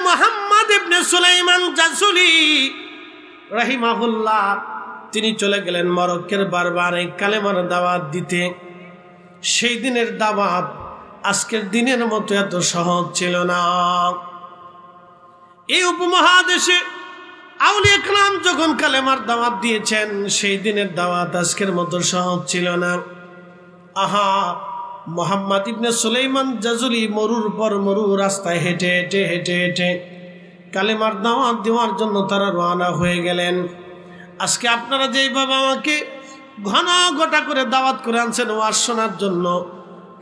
মুহাম্মদ ইবনে সুলাইমান জাসুলি রাহিমাহুল্লাহ তিনি চলে গেলেন মরক্কোর বারবারে কালেমার দাওয়াত দিতে। সেই দিনের দাওয়াত আজকের দিনের মতো এত সহজ ছিল না। এই উপমহাদেশে আউলিয়া কেরাম যখন কালেমার দাওয়াত দিয়েছেন, সেই দিনের দাওয়াত আজকের মতো সহজ ছিল না। আহা, মুহাম্মদ ইবনে সুলাইমান জাসুলি মরুর পর মরু রাস্তায় হেঁটে হেঁটে হেঁটে হেঁটে কালেমার দাওয়াত দেওয়ার জন্য তারা রওনা হয়ে গেলেন। আজকে আপনারা যেইভাবে আমাকে ঘন ঘটা করে দাওয়াত করে আনছেন ওয়াজ শোনার জন্য,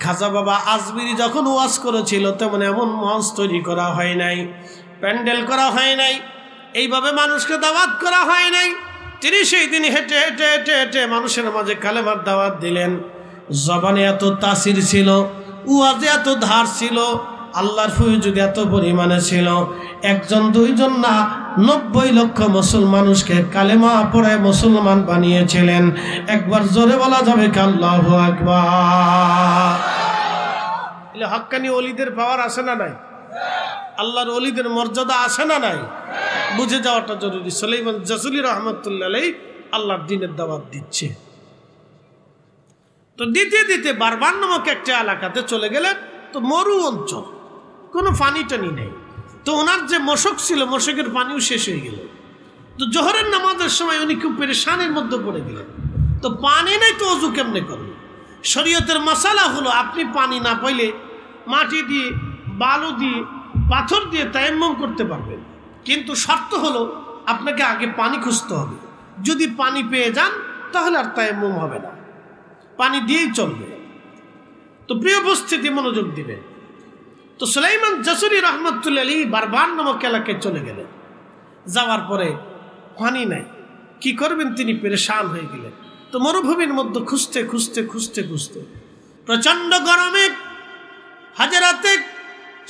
খাজা বাবা আজমিরি যখন ওয়াজ করেছিল তেমন এমন মঞ্চ তৈরি করা হয় নাই, প্যান্ডেল করা হয় নাই, এইভাবে মানুষকে দাওয়াত করা হয় নাই। তিনি সেই দিন হেঁটে হেঁটে হেঁটে হেঁটে মানুষের মাঝে কালেমার দাওয়াত দিলেন। জবানে এত তাসির ছিল, ওয়াজে এত ধার ছিল, আল্লাহর ফয়জুদ এত পরিমাণে ছিল, একজন দুইজন না 90 লক্ষ মুসলমানকে কালেমা পড়ে মুসলমান বানিয়েছিলেন। একবার জোরে বলা যাবে কি আল্লাহু আকবার। এলে হক্কানি ওলিদের পাওয়ার আছে না নাই? আল্লাহর ওলিদের মর্যাদা আছে না নাই? বুঝে যাওয়াটা জরুরি। সুলাইমান জাসুলি রাহমাতুল্লাহ আলাইহি আল্লাহর দ্বীনের দাওয়াত দিচ্ছে। তো দিতে দিতে বারবার নামক একটা এলাকাতে চলে গেলেন। তো মরু অঞ্চল, কোনো পানি টানি নেই। তো ওনার যে মশক ছিল, মশকের পানিও শেষ হয়ে গেল। তো জোহরের নামাজের সময় উনি খুব পেরেশানের মধ্যে পড়ে গেলেন। তো পানি নেই, তো অজু কেমনে করবে? শরীয়তের মাসালা হলো আপনি পানি না পাইলে মাটি দিয়ে, বালু দিয়ে, পাথর দিয়ে তায়াম্মুম করতে পারবেন, কিন্তু শর্ত হলো আপনাকে আগে পানি খুঁজতে হবে। যদি পানি পেয়ে যান তাহলে আর তায়াম্মুম হবে না, পানি দিয়েই চলবে। তো প্রিয় উপস্থিতি, মনোযোগ দিবে। তো সুলাইমান জাসুলি রাহমাতুল্লাহ আলাইহি বারবার নামক এলাকায় চলে গেলেন। যাওয়ার পরে পানি নাই, কি করবেন? তিনি পেরেশান হয়ে গেলেন। তো মরুভূমির মধ্যে খুঁজতে খুঁজতে খুঁজতে খুঁজতে প্রচন্ড গরমে হাজরাতে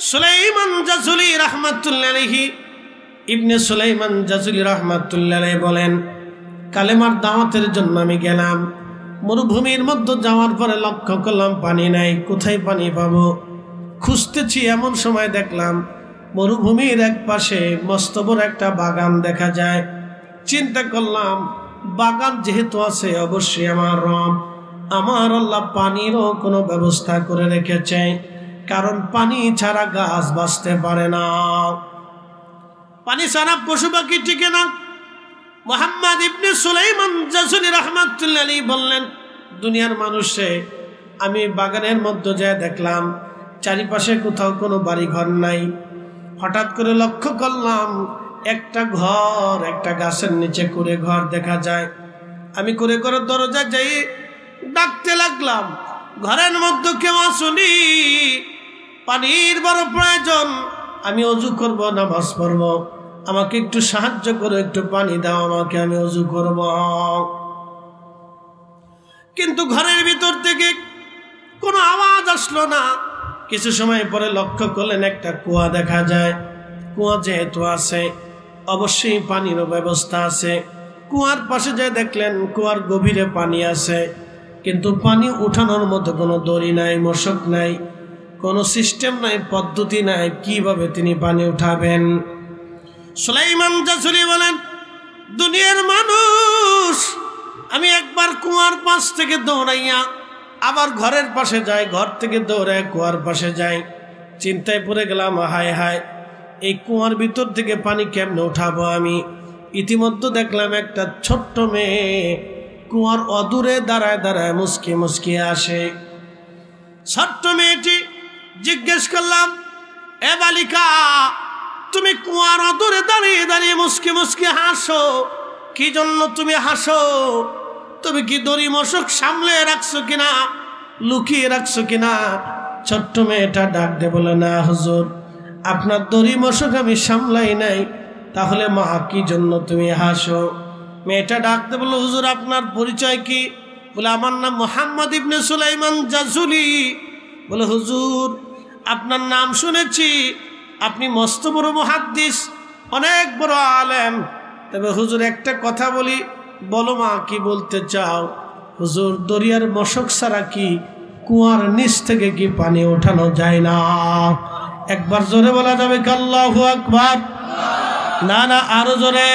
সুলাইমান জাসুলি রাহমাতুল্লাহ আলাইহি ইবনে সুলাইমান জাসুলি রাহমাতুল্লাহ আলাইহি বলেন, কালেমার দাওয়াতের জন্য আমি গেলাম। মরুভূমির মধ্যে যাওয়ার পরে লক্ষ্য করলাম পানি নাই, কোথায় পানি পাবো? খুঁজতেছি, এমন সময় দেখলাম মরুভূমির এক পাশে মস্ত বড় একটা বাগান দেখা যায়। চিন্তা করলাম, বাগান যেহেতু আছে, অবশ্যই আমার রব, আমার আল্লাহ পানিরও কোনো ব্যবস্থা করে রেখেছে, কারণ পানি ছাড়া গাছ বাঁচতে পারে না, পানি ছাড়া পশু পাখি টিকে না। মুহাম্মদ ইবনে সুলাইমান জাসুলি রাহমাতুল্লাহ আলাইহি বললেন, দুনিয়ার মানুষে আমি বাগানের মধ্যে যায় দেখলাম চারিপাশে কোথাও কোনো বাড়ি ঘর নাই। হঠাৎ করে লক্ষ্য করলাম একটা ঘর, একটা গাছের নিচে করে ঘর দেখা যায়। আমি করে করে দরজা যাই ডাকতে লাগলাম, ঘরের মধ্যে কেউ আসুনি, পানির বড় প্রয়োজন, আমি অজু করব, নামাজ পড়ব, আমাকে একটু সাহায্য করো, একটু পানি দাও আমাকে, আমি অজু করব। কিন্তু ঘরের ভিতর থেকে কোনো আওয়াজ আসলো না। কিছু সময় পরে লক্ষ্য করলেন একটা কুয়া দেখা যায়। কুয়া যেহেতু আছে, অবশ্যই পানিরও ব্যবস্থা আছে। কুয়ার পাশে যে দেখলেন কুয়ার গভীরে পানি আছে, কিন্তু পানি উঠানোর মতো কোনো দড়ি নাই, মশক নাই, কোনো সিস্টেম নাই, পদ্ধতি নাই, কিভাবে তিনি পানি উঠাবেন? সুলাইমান জাসুলি বলেন, দুনিয়ার মানুষ, আমি একবার কুয়ার পাশ থেকে দৌড়াইয়া আবার ঘরের পাশে যাই, ঘর থেকে দৌড়ায় কুয়ার পাশে যাই। চিন্তায় পড়ে গেলাম, হায় হায়, এই কুয়ার ভিতর থেকে পানি কেমনে উঠাবো আমি? ইতিমধ্যে দেখলাম একটা ছোট্ট মেয়ে কুয়ার অদূরে দাঁড়ায় দাঁড়ায় মুসকি মুসকি আসে। ছোট্ট মেয়েটি জিজ্ঞেস করলাম, এ বালিকা, তুমি কুয়ার অদূরে দাঁড়িয়ে দাঁড়িয়ে মুসকি মুসকি হাসো, কি জন্য তুমি হাসো? তুমি কি দড়ি মশক সামলে রাখছো কিনা, লুকিয়ে রাখছো কিনা? ছোট্ট মেয়েটা ডাক দে বলে, না হুজুর, আপনার দড়ি মশক আমি সামলাই নাই। তাহলে মা, কি জন্য তুমি হাসো? মেয়েটা ডাক দে বলে, হুজুর আপনার পরিচয় কি? বলে, আমার নাম মুহাম্মদ ইবনে সুলাইমান জাসুলি। বলে, হুজুর আপনার নাম শুনেছি, আপনি মস্ত বড় মুহাদ্দিস, অনেক বড় আলেম। তবে হুজুর একটা কথা বলি, বলো মা, কি বলতে চাও? হুজুর, দরিয়ার মশক ছাড়া কি কুয়ার নিচ থেকে কি পানি ওঠানো যায় না? একবার জোরে বলা যাবে কি আল্লাহু আকবার? না না, আরো জোরে।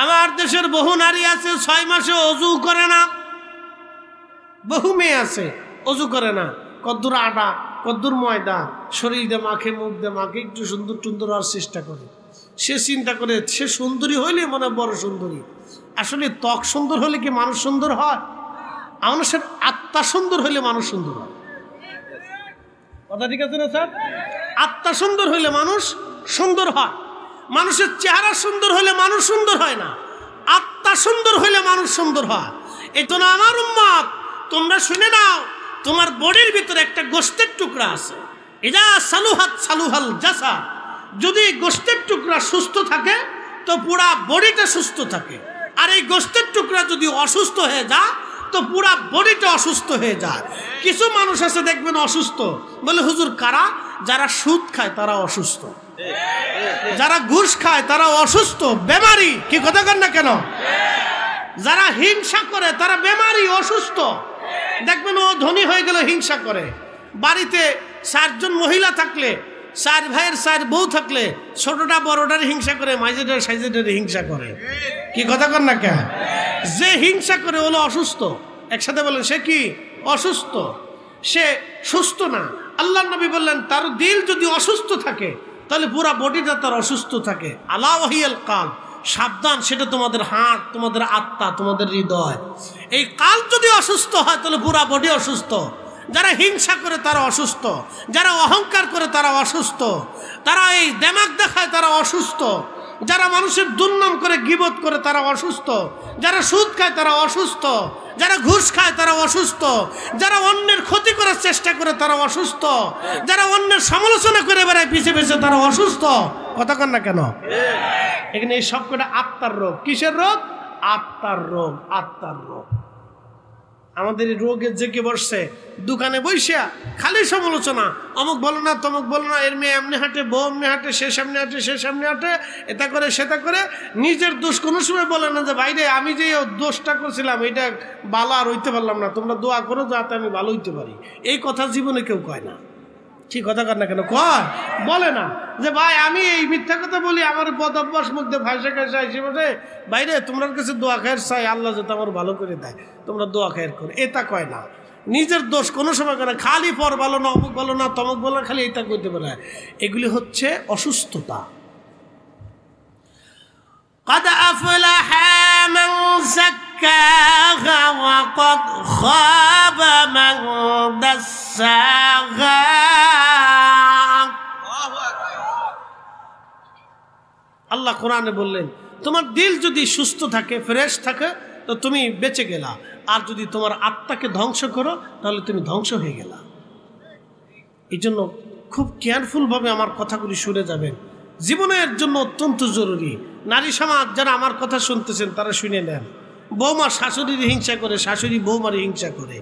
আমার দেশের বহু নারী আছে 6 মাসে অজু করে না, বহু মেয়ে আছে অজু করে না। কদ্দুর আটা, কদ্দুর ময়দা শরীর দিয়ে মাখে, মুখ দিয়ে মাখে, একটু সুন্দর টুন্দর হওয়ার চেষ্টা করে। সে চিন্তা করে সে সুন্দরী হইলে মনে বড় সুন্দরী। আসলে ত্বক সুন্দর হলে কি মানুষ সুন্দর হয়? মানুষের আত্মা সুন্দর হইলে মানুষ সুন্দর হয়। কথা ঠিক আছে না স্যার? আত্মা সুন্দর হইলে মানুষ সুন্দর হয়। মানুষের চেহারা সুন্দর হইলে মানুষ সুন্দর হয় না, আত্মা সুন্দর হইলে মানুষ সুন্দর হয়। এই তো না আমার উম্মত, তোমরা শুনে নাও, তোমার বডির ভিতরে একটা গোশতের টুকরা আছে। ইজা সালুহাত সালুহাল জাসা, যদি গোশতের টুকরা সুস্থ থাকে তো পুরা বডিটা সুস্থ থাকে। আর এই গোশতের টুকরা যদি অসুস্থ হয়ে যায় তো পুরা বডিটা অসুস্থ হয়ে যায়। কিছু মানুষ আছে দেখবেন অসুস্থ, বলে হুজুর কারা? যারা সুদ খায় তারা অসুস্থ, যারা ঘুষ খায় তারা অসুস্থ, বেমারি। কি কথা কন না কেন? যারা হিংসা করে তারা বেমারি, অসুস্থ। দেখবেন ও ধনী হয়ে গেল হিংসা করে। বাড়িতে 4 জন মহিলা থাকলে, 4 ভাইয়ের 4 বউ থাকলে, ছোটটা বড়টার হিংসা করে, মাঝেটার সাইজেটার হিংসা করে। কি কথা কন না কেন? যে হিংসা করে হলো অসুস্থ। একসাথে বলেন, সে কি অসুস্থ? সে সুস্থ না। আল্লাহ নবী বললেন তার দিল যদি অসুস্থ থাকে তাহলে পুরা বডিটা তার অসুস্থ থাকে। আলা ওয়াহিয়াল কাল, সাবধান, সেটা তোমাদের হাত, তোমাদের আত্মা, তোমাদের হৃদয়। এই কাল যদি অসুস্থ হয় তাহলে পুরা বডি অসুস্থ। যারা হিংসা করে তারা অসুস্থ, যারা অহংকার করে তারা অসুস্থ, তারা এই দেমাগ দেখায় তারা অসুস্থ, যারা মানুষের দুর্নাম করে গীবত করে তারা অসুস্থ, যারা সুদ খায় তারা অসুস্থ, যারা ঘুষ খায় তারা অসুস্থ, যারা অন্যের ক্ষতি করার চেষ্টা করে তারা অসুস্থ, যারা অন্যের সমালোচনা করে বেড়ায় পিছে পিছে তারা অসুস্থ। কথা কন না কেন? এখানে এই সব কটা আত্মার রোগ। কিসের রোগ? আত্মার রোগ, আত্মার রোগ। আমাদের এই রোগের যে কে বসছে দোকানে বৈশা খালি সমালোচনা, অমুক বলো না, তমুক বলো না, এর মেয়ে এমনি হাঁটে, বউ এমনি হাঁটে, সে সামনে হাঁটে, সে সামনে হাঁটে, এটা করে সেটা করে। নিজের দোষ কোনো সময় বলে না যে ভাইরে আমি যে দোষটা করছিলাম এটা ভালো আর হইতে পারলাম না, তোমরা দোয়া করো যাতে আমি ভালো হইতে পারি। এই কথা জীবনে কেউ কয় না। ঠিক কথা কর না কেন? কয় বলে না যে ভাই আমি এই মিথ্যা কথা বলি, আমার বদ অভ্যাস মধ্যে ভাইসা খাইসা হিসেবে বাইরে তোমার কাছে দোয়া খায়ের চাই, আল্লাহ যাতে আমার ভালো করে দেয়, তোমরা দোয়া খায়ের করো। এটা কয় না। নিজের দোষ কোনো সময় করে খালি পর ভালো না, অমুক ভালো না, তমুক ভালো না, খালি এটা করতে পারে। এগুলি হচ্ছে অসুস্থতা। قد أفلح من زكاها وقد خاب من دساها। আল্লাহ কোরআনে বললেন তোমার দিল যদি সুস্থ থাকে, ফ্রেশ থাকে, তো তুমি বেঁচে গেলা। আর যদি তোমার আত্মাকে ধ্বংস করো তাহলে তুমি ধ্বংস হয়ে গেলা। এই জন্য খুব কেয়ারফুলভাবে আমার কথাগুলি শুনে যাবেন, জীবনের জন্য অত্যন্ত জরুরি। নারী সমাজ যারা আমার কথা শুনতেছেন তারা শুনে নেন। বৌমা শাশুড়ির হিংসা করে, শাশুড়ি বৌমার হিংসা করে।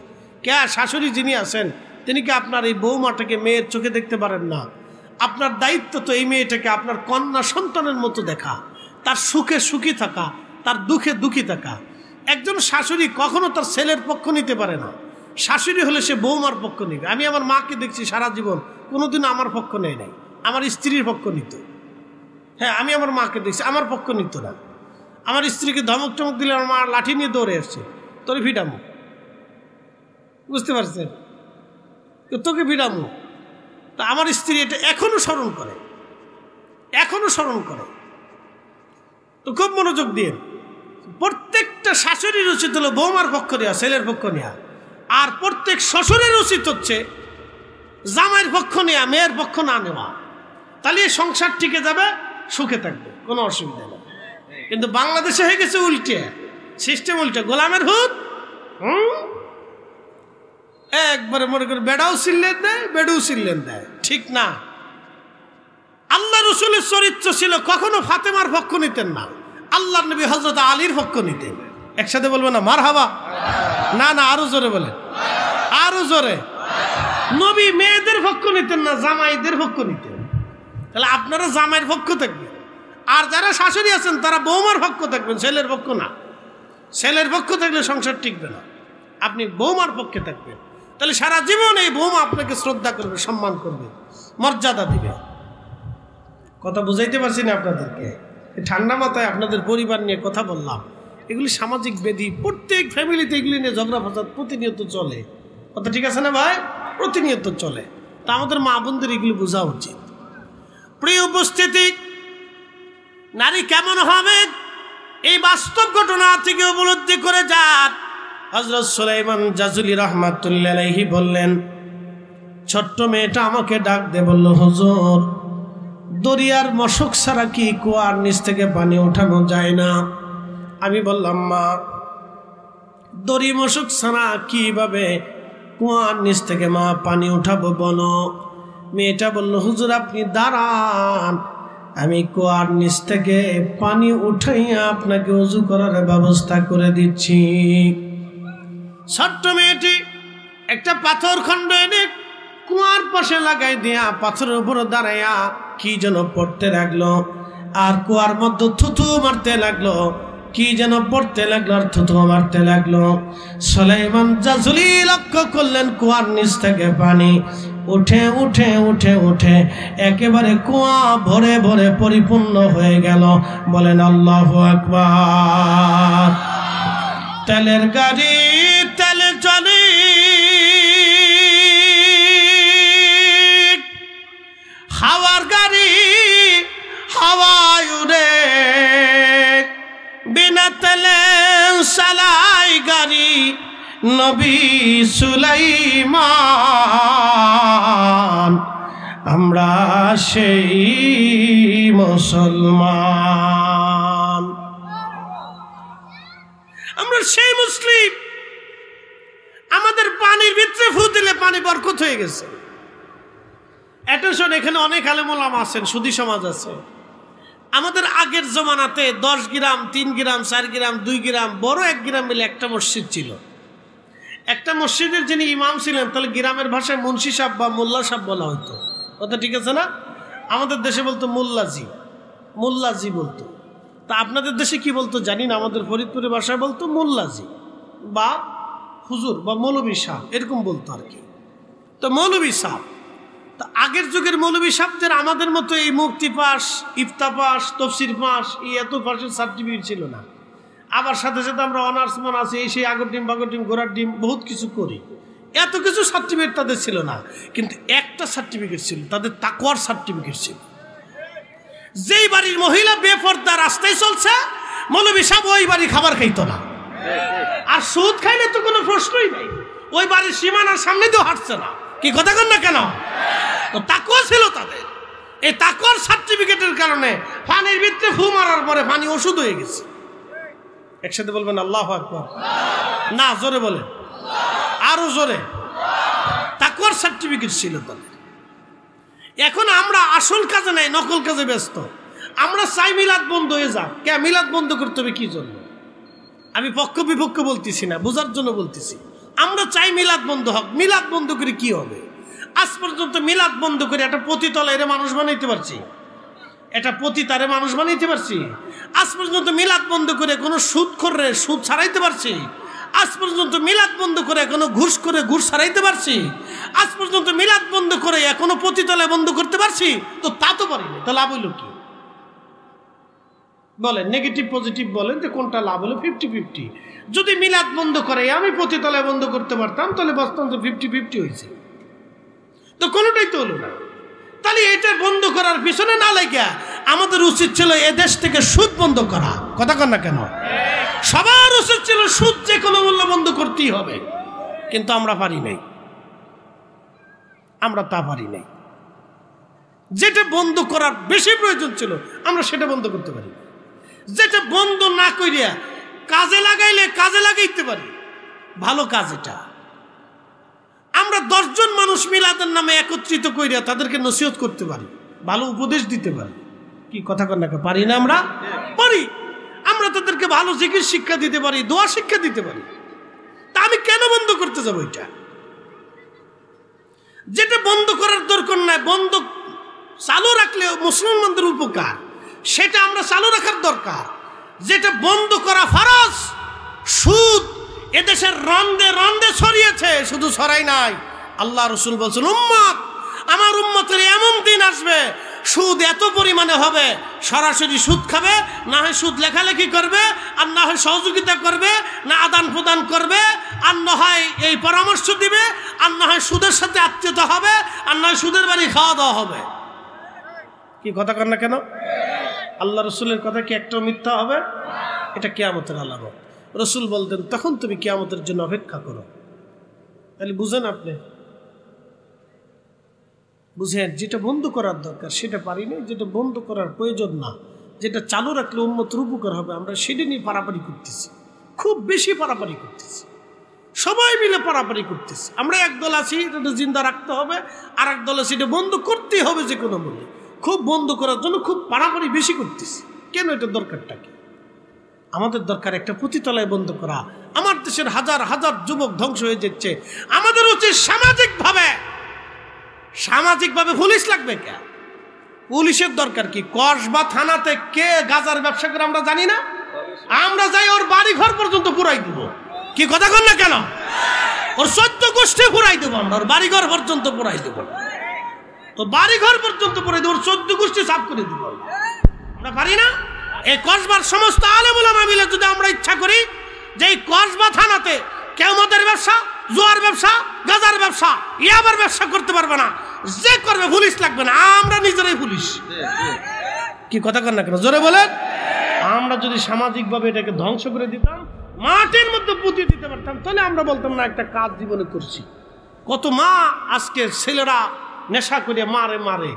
কে? শাশুড়ি যিনি আছেন তিনি কি আপনার এই বৌমাটাকে মেয়ের চোখে দেখতে পারেন না? আপনার দায়িত্ব তো এই মেয়েটাকে আপনার কন্যা সন্তানের মতো দেখা, তার সুখে সুখী থাকা, তার দুঃখে দুঃখী থাকা। একজন শাশুড়ি কখনো তার ছেলের পক্ষ নিতে পারে না। শাশুড়ি হলে সে বৌমার পক্ষ নিবে। আমি আমার মাকে দেখছি সারা জীবন কোনোদিন আমার পক্ষ নেয় নাই, আমার স্ত্রীর পক্ষ নিত। হ্যাঁ, আমি আমার মাকে দেখছি আমার পক্ষ নিত না। আমার স্ত্রীকে ধমক টমক দিলে আমার মা লাঠি নিয়ে দৌড়ে আসছে, তোরে ফিটামো। বুঝতে পারছেন? তোকে ফিটামো। তা আমার স্ত্রী এটা এখনো স্মরণ করে, এখনো স্মরণ করে। তো খুব মনোযোগ দিয়ে প্রত্যেকটা শাশুড়ির উচিত হলো বৌমার পক্ষ নেওয়া, ছেলের পক্ষ নেওয়া। আর প্রত্যেক শ্বশুরের উচিত হচ্ছে জামাইয়ের পক্ষ নেওয়া, মেয়ের পক্ষ না নেওয়া। তাহলে এই সংসার টিকে যাবে, সুখে থাকবে, কোনো অসুবিধা নেই। কিন্তু বাংলাদেশে হয়ে গেছে উল্টে সিস্টেম, উল্টে গোলামের হুত। একবারে মনে করে বেড়াও চিল্লেন দেয়, বেড়েও চিল্লেন দেয়। ঠিক না। আল্লাহ রসুলের চরিত্র ছিল কখনো ফাতেমার পক্ষ নিতেন না, আল্লাহর নবী হযরত আলীর পক্ষ নিতেন। একসাথে বলবেন না মারহাবা? না না, আরো জোরে বলেন, আরো জোরে। নবী মেয়েদের পক্ষ নিতেন না, জামাইদের পক্ষ নিতেন। তাহলে আপনারা জামাইয়ের পক্ষ থাকবেন, আর যারা শাশুড়ি আছেন তারা বৌমার পক্ষ থাকবেন, ছেলের পক্ষ না। ছেলের পক্ষ থাকলে সংসার টিকবে না, আপনি বৌমার পক্ষে থাকবেন। তাহলে সারা জীবন এই বৌমা আপনাকে শ্রদ্ধা করবে, সম্মান করবে। মর্যাদা দিবে। কথা বুঝাইতে পারছি না আপনাদেরকে? ঠান্ডা মাথায় আপনাদের পরিবার নিয়ে কথা বললাম। এগুলি সামাজিক ব্যাধি, প্রত্যেক ফ্যামিলিতে এগুলি নিয়ে ঝগড়া ফাসাদ প্রতিনিয়ত চলে। কথা ঠিক আছে না ভাই? প্রতিনিয়ত চলে। তা আমাদের মা বোনদের এগুলি বোঝা উচিত। প্রিয় উপস্থিতি, নারী কেমন হবে এই বাস্তব ঘটনা থেকে উপলব্ধি করে যান। হযরত সুলাইমান জাজুলি রাহমাতুল্লাহি আলাইহি বললেন, ছোট্ট মেয়েটা আমাকে ডাক দিয়ে বলল, হুজুর দরিয়ার মশক ছাড়া কি কুয়ার নিচ থেকে পানি ওঠানো যায় না? আমি বললাম, মা দড়ি মশক ছাড়া কিভাবে কুয়ার নিচ থেকে মা পানি উঠাবো বলো? মেয়েটা বলল, হুজুর আপনি দাঁড়ান, আমি কুয়ার নিচ থেকে পানি উঠাইয়া আপনাকে ওযু করার ব্যবস্থা করে দিচ্ছি। ছোট্ট মেয়েটি একটা পাথর খণ্ড এনে কুয়ার পাশে লাগাই দিয়া পাথরের উপর দাঁড়াইয়া কি যেন পড়তে লাগলো, আর কুয়ার মধ্যে থুথু মারতে লাগলো, কি যেন পড়তে লাগলো আর থুথু মারতে লাগলো। সুলাইমান জাজুলি লক্ষ্য করলেন কুয়ার নিচ থেকে পানি উঠে উঠে উঠে উঠে একেবারে কুয়া ভরে ভরে পরিপূর্ণ হয়ে গেল। বলেন আল্লাহু আকবার। তেলের গাড়ি তেলে চলে, হাওয়ার গাড়ি হাওয়ায় উড়ে, বিনা তেলে চালাই গাড়ি নবী সুলাইমান। আমরা সেই মুসলমান, আমরা সেই মুসলিম। আমাদের পানির ভিতরে ফু দিলে পানি বরকত হয়ে গেছে। অ্যাটেনশন, এখানে অনেক আলেম ওলামা আছেন, সুধী সমাজ আছে। আমাদের আগের জমানাতে 10 গ্রাম, 3 গ্রাম, 4 গ্রাম, 2 গ্রাম, বড় 1 গ্রাম মিলে একটা মসজিদ ছিল। একটা মসজিদের যিনি ইমাম ছিলেন, তাহলে গ্রামের ভাষায় মুন্সি সাহেব বা মোল্লা সাহেব বলা হতো। কথা ঠিক আছে না? আমাদের দেশে বলতো মোল্লাজি, মোল্লাজি বলতো। তা আপনাদের দেশে কি বলতো জানি না, আমাদের ফরিদপুরের ভাষায় বলতো মোল্লাজি বা হুজুর বা মৌলবী সাহেব, এরকম বলতো আর কি। তো মৌলবী সাহেব, তা আগের যুগের মৌলবী সাহেবদের আমাদের মতো এই মুক্তি পাস, ইফতা পাস, তফসির পাস, এই এত পাসের সার্টিফিকেট ছিল না। আবার সাথে সাথে আমরা অনার্স মান আছে, এই সেই আগর ডিম বাগর ডিম ঘোড়ার ডিম বহুত কিছু করি। এত কিছু সার্টিফিকেট তাদের ছিল না, কিন্তু একটা সার্টিফিকেট ছিল, তাদের তাকওয়ার সার্টিফিকেট ছিল। যেই বাড়ির মহিলা বেপর্দা রাস্তায় চলছে, মৌলবী সাহেব ওই বাড়ি খাবার খাইতো না। আর সুদ খাইলে তো কোনো প্রশ্নই নাই, ওই বাড়ির সীমানার সামনে তো হাঁটছে না। কি কথা কন না কেন? তো তাকওয়া ছিল তাদের। এই তাকওয়ার সার্টিফিকেটের কারণে পানির ভিতরে ফু মারার পরে পানি ওষুধ হয়ে গেছে। একসাথে বলবেন আল্লাহু আকবার। না, জোরে বলেন, আরো জোরে। তাকওয়ার সার্টিফিকেট ছিল তাদের। এখন আমরা আসল কাজে নাই, নকল কাজে ব্যস্ত। আমরা চাই মিলাদ বন্ধ হয়ে যাক। কে মিলাদ বন্ধ করতে হবে কি জন্য? আমি পক্ষ বিপক্ষ বলতেছি না, বোঝার জন্য বলতেছি। আমরা চাই মিলাদ বন্ধ হোক। মিলাদ বন্ধ করে কি হবে? আজ পর্যন্ত মিলাদ বন্ধ করে একটা পতিতলা এর মানুষ বানাইতে পারছি? এটা পতিতারে মানুষ বানাইতে পারছি? আজ পর্যন্ত মিলাদ বন্ধ করে কোনো সুদ করে সুদ ছাড়াইতে পারছি? আজ পর্যন্ত মিলাদ বন্ধ করে কোনো ঘুষ করে ঘুষ ছাড়াইতে পারছি? আজ পর্যন্ত মিলাদ বন্ধ করে এখনো পতিতলায় বন্ধ করতে পারছি? তো তা তো পারিনি। তো লাভ হইল কি? বলেন, নেগেটিভ পজিটিভ বলেন, যে কোনটা লাভ হলো? 50-50। যদি মিলাদ বন্ধ করে আমি পতিতলায় বন্ধ করতে পারতাম, তাহলে বাস্তব তো 50-50 হয়েছে। তো কোনোটাই তো হলো না। তাহলে এটা বন্ধ করার পিছনে না লাগিয়া আমাদের উচিত ছিল এদেশ থেকে সুদ বন্ধ করা। কথা কন না কেন? সবার উচিত ছিল সুদ যে কোনো মূল্য বন্ধ করতেই হবে, কিন্তু আমরা পারি নাই। আমরা তা পারি নাই। যেটা বন্ধ করার বেশি প্রয়োজন ছিল আমরা সেটা বন্ধ করতে পারি। যেটা বন্ধ না করিয়া কাজে লাগাইলে কাজে লাগাইতে পারি, ভালো কাজ এটা। আমরা 10 জন মানুষ মিলাদের নামে একত্রিত করিয়া তাদেরকে নসিহত করতে পারি, ভালো উপদেশ দিতে পারি। কি কথা কন না? পারি না? আমরা পারি। আমরা তাদেরকে ভালো জিকির শিক্ষা দিতে পারি, দোয়া শিক্ষা দিতে পারি। তা আমি কেন বন্ধ করতে যাবো? এটা যেটা বন্ধ করার দরকার নাই, বন্ধ চালু রাখলে মুসলমানদের উপকার, সেটা আমরা চালু রাখার দরকার। যেটা বন্ধ করা ফরজ, সুদ এদেশের রন্দে রন্দে ছড়িয়েছে, শুধু ছড়াই নাই। আল্লাহ রসুল বলছেন, উম্মত আমার উম্মতের এমন দিন আসবে সুদ এত পরিমাণে হবে, সরাসরি সুদ খাবে, না হয় সুদ লেখালেখি করবে, আর না হয় সহযোগিতা করবে, না আদান প্রদান করবে, আর না হয় এই পরামর্শ দিবে, আর না হয় সুদের সাথে আত্মীয়তা হবে, আর না হয় সুদের বাড়ি খাওয়া দাওয়া হবে। কি কথা কর না কেন? আল্লাহ রসুলের কথা কি একটাও মিথ্যা হবে? এটা কিয়ামতের আলামত। রসুল বলতেন তখন তুমি কিয়ামতের জন্য অপেক্ষা করো। তাহলে বুঝেন, আপনি বুঝেন যেটা বন্ধ করার দরকার সেটা পারি না, যেটা বন্ধ করার প্রয়োজন না, যেটা চালু রাখলে উম্মতের উপকার হবে, আমরা সেটা নিয়ে পারাপারি করতেছি, খুব বেশি পারাপারি করতেছি, সবাই মিলে পারাপারি করতেছি। আমরা একদল আছি এটা জিন্দা রাখতে হবে, আর এক দল আছে এটা বন্ধ করতেই হবে যে কোনো মূল্যে। খুব বন্ধ করার জন্য খুব পারাপারি বেশি করতেছি। কেন? এটার দরকারটা কি? আমাদের দরকার একটা পুঁথিতলায় বন্ধ করা। আমার দেশের হাজার হাজার যুবক ধ্বংস হয়ে যাচ্ছে। আমাদের উচিত সামাজিকভাবে পুলিশ লাগবে কে? পুলিশের দরকার কি? কসবা থানাতে কে গাজার ব্যবসা করে আমরা জানি না? আমরা যাই ওর বাড়ি ঘর পর্যন্ত পুরাই দেবো। কি কথা কন না কেন? ওর 14 গোষ্ঠী পুরাই দেবো আমরা, ওর বাড়ি ঘর পর্যন্ত পুরাই দেবো, তো বাড়ি ঘর পর্যন্ত পুরাই দেবো, ওর 14 গোষ্ঠী সাফ করে দেবো। আমরা পারি না? এই কসবার সমস্ত আলেম ওলামা মিলে যদি আমরা ইচ্ছা করি যে এই কসবা থানাতে কেউ মদের ব্যবসা, জুয়ার ব্যবসা, গাজার ব্যবসা, ইয়াবার ব্যবসা করতে পারবে না, যে করবে পুলিশ লাগবে না, আমরা নিজেরাই পুলিশ। কি কথা কর না কেন? জোরে বলেন। আমরা যদি সামাজিকভাবে এটাকে ধ্বংস করে দিতাম, মাটির মধ্যে পুঁতে দিতে পারতাম, তাহলে আমরা বলতাম না একটা কাজ জীবনে করছি। কত মা আজকে ছেলেরা নেশা করে মারে,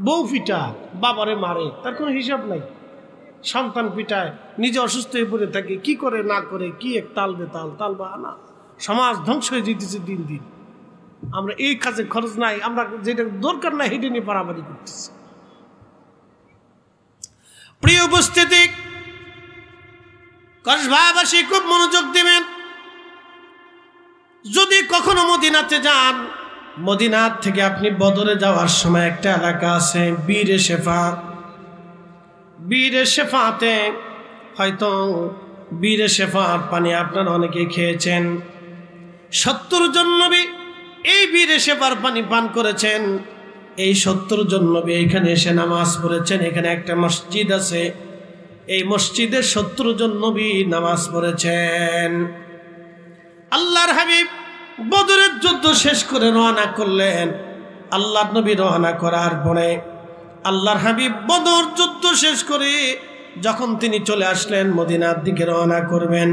বউ পিটায়, বাবারে মারে, তার কোনো হিসাব নাই। সন্তান পিটায়, নিজে অসুস্থ হয়ে পড়ে থাকে, কি করে না করে, কি এক তাল বা না, সমাজ ধ্বংস হয়ে যেতেছে দিন দিন। আমরা এই কাজে খরচ নাই, আমরা যেটা দরকার নাই হেঁটে নিয়ে পারাপারি করতেছি। প্রিয় উপস্থিতি, কসবাবাসী খুব মনোযোগ দিবেন। যদি কখনো মদিনাতে যান, মদিনার থেকে আপনি বদরে যাওয়ার সময় একটা এলাকা আছে বীরে শেফা। বীরে শেফাতে হয়তো বীরে শেফার পানি আপনারা অনেকে খেয়েছেন। 70 জন নবী এই বীরে শেফার পানি পান করেছেন। এই 70 জন নবী এখানে এসে নামাজ পড়েছেন। এখানে একটা মসজিদ আছে, এই মসজিদে 70 জন নবী নামাজ পড়েছেন। আল্লাহর হাবিব বদরের যুদ্ধ শেষ করে রওনা করলেন। আল্লাহর নবী রওনা করার পরে আল্লাহর হাবিব বদর যুদ্ধ শেষ করে যখন তিনি চলে আসলেন মদিনার দিকে রওনা করবেন,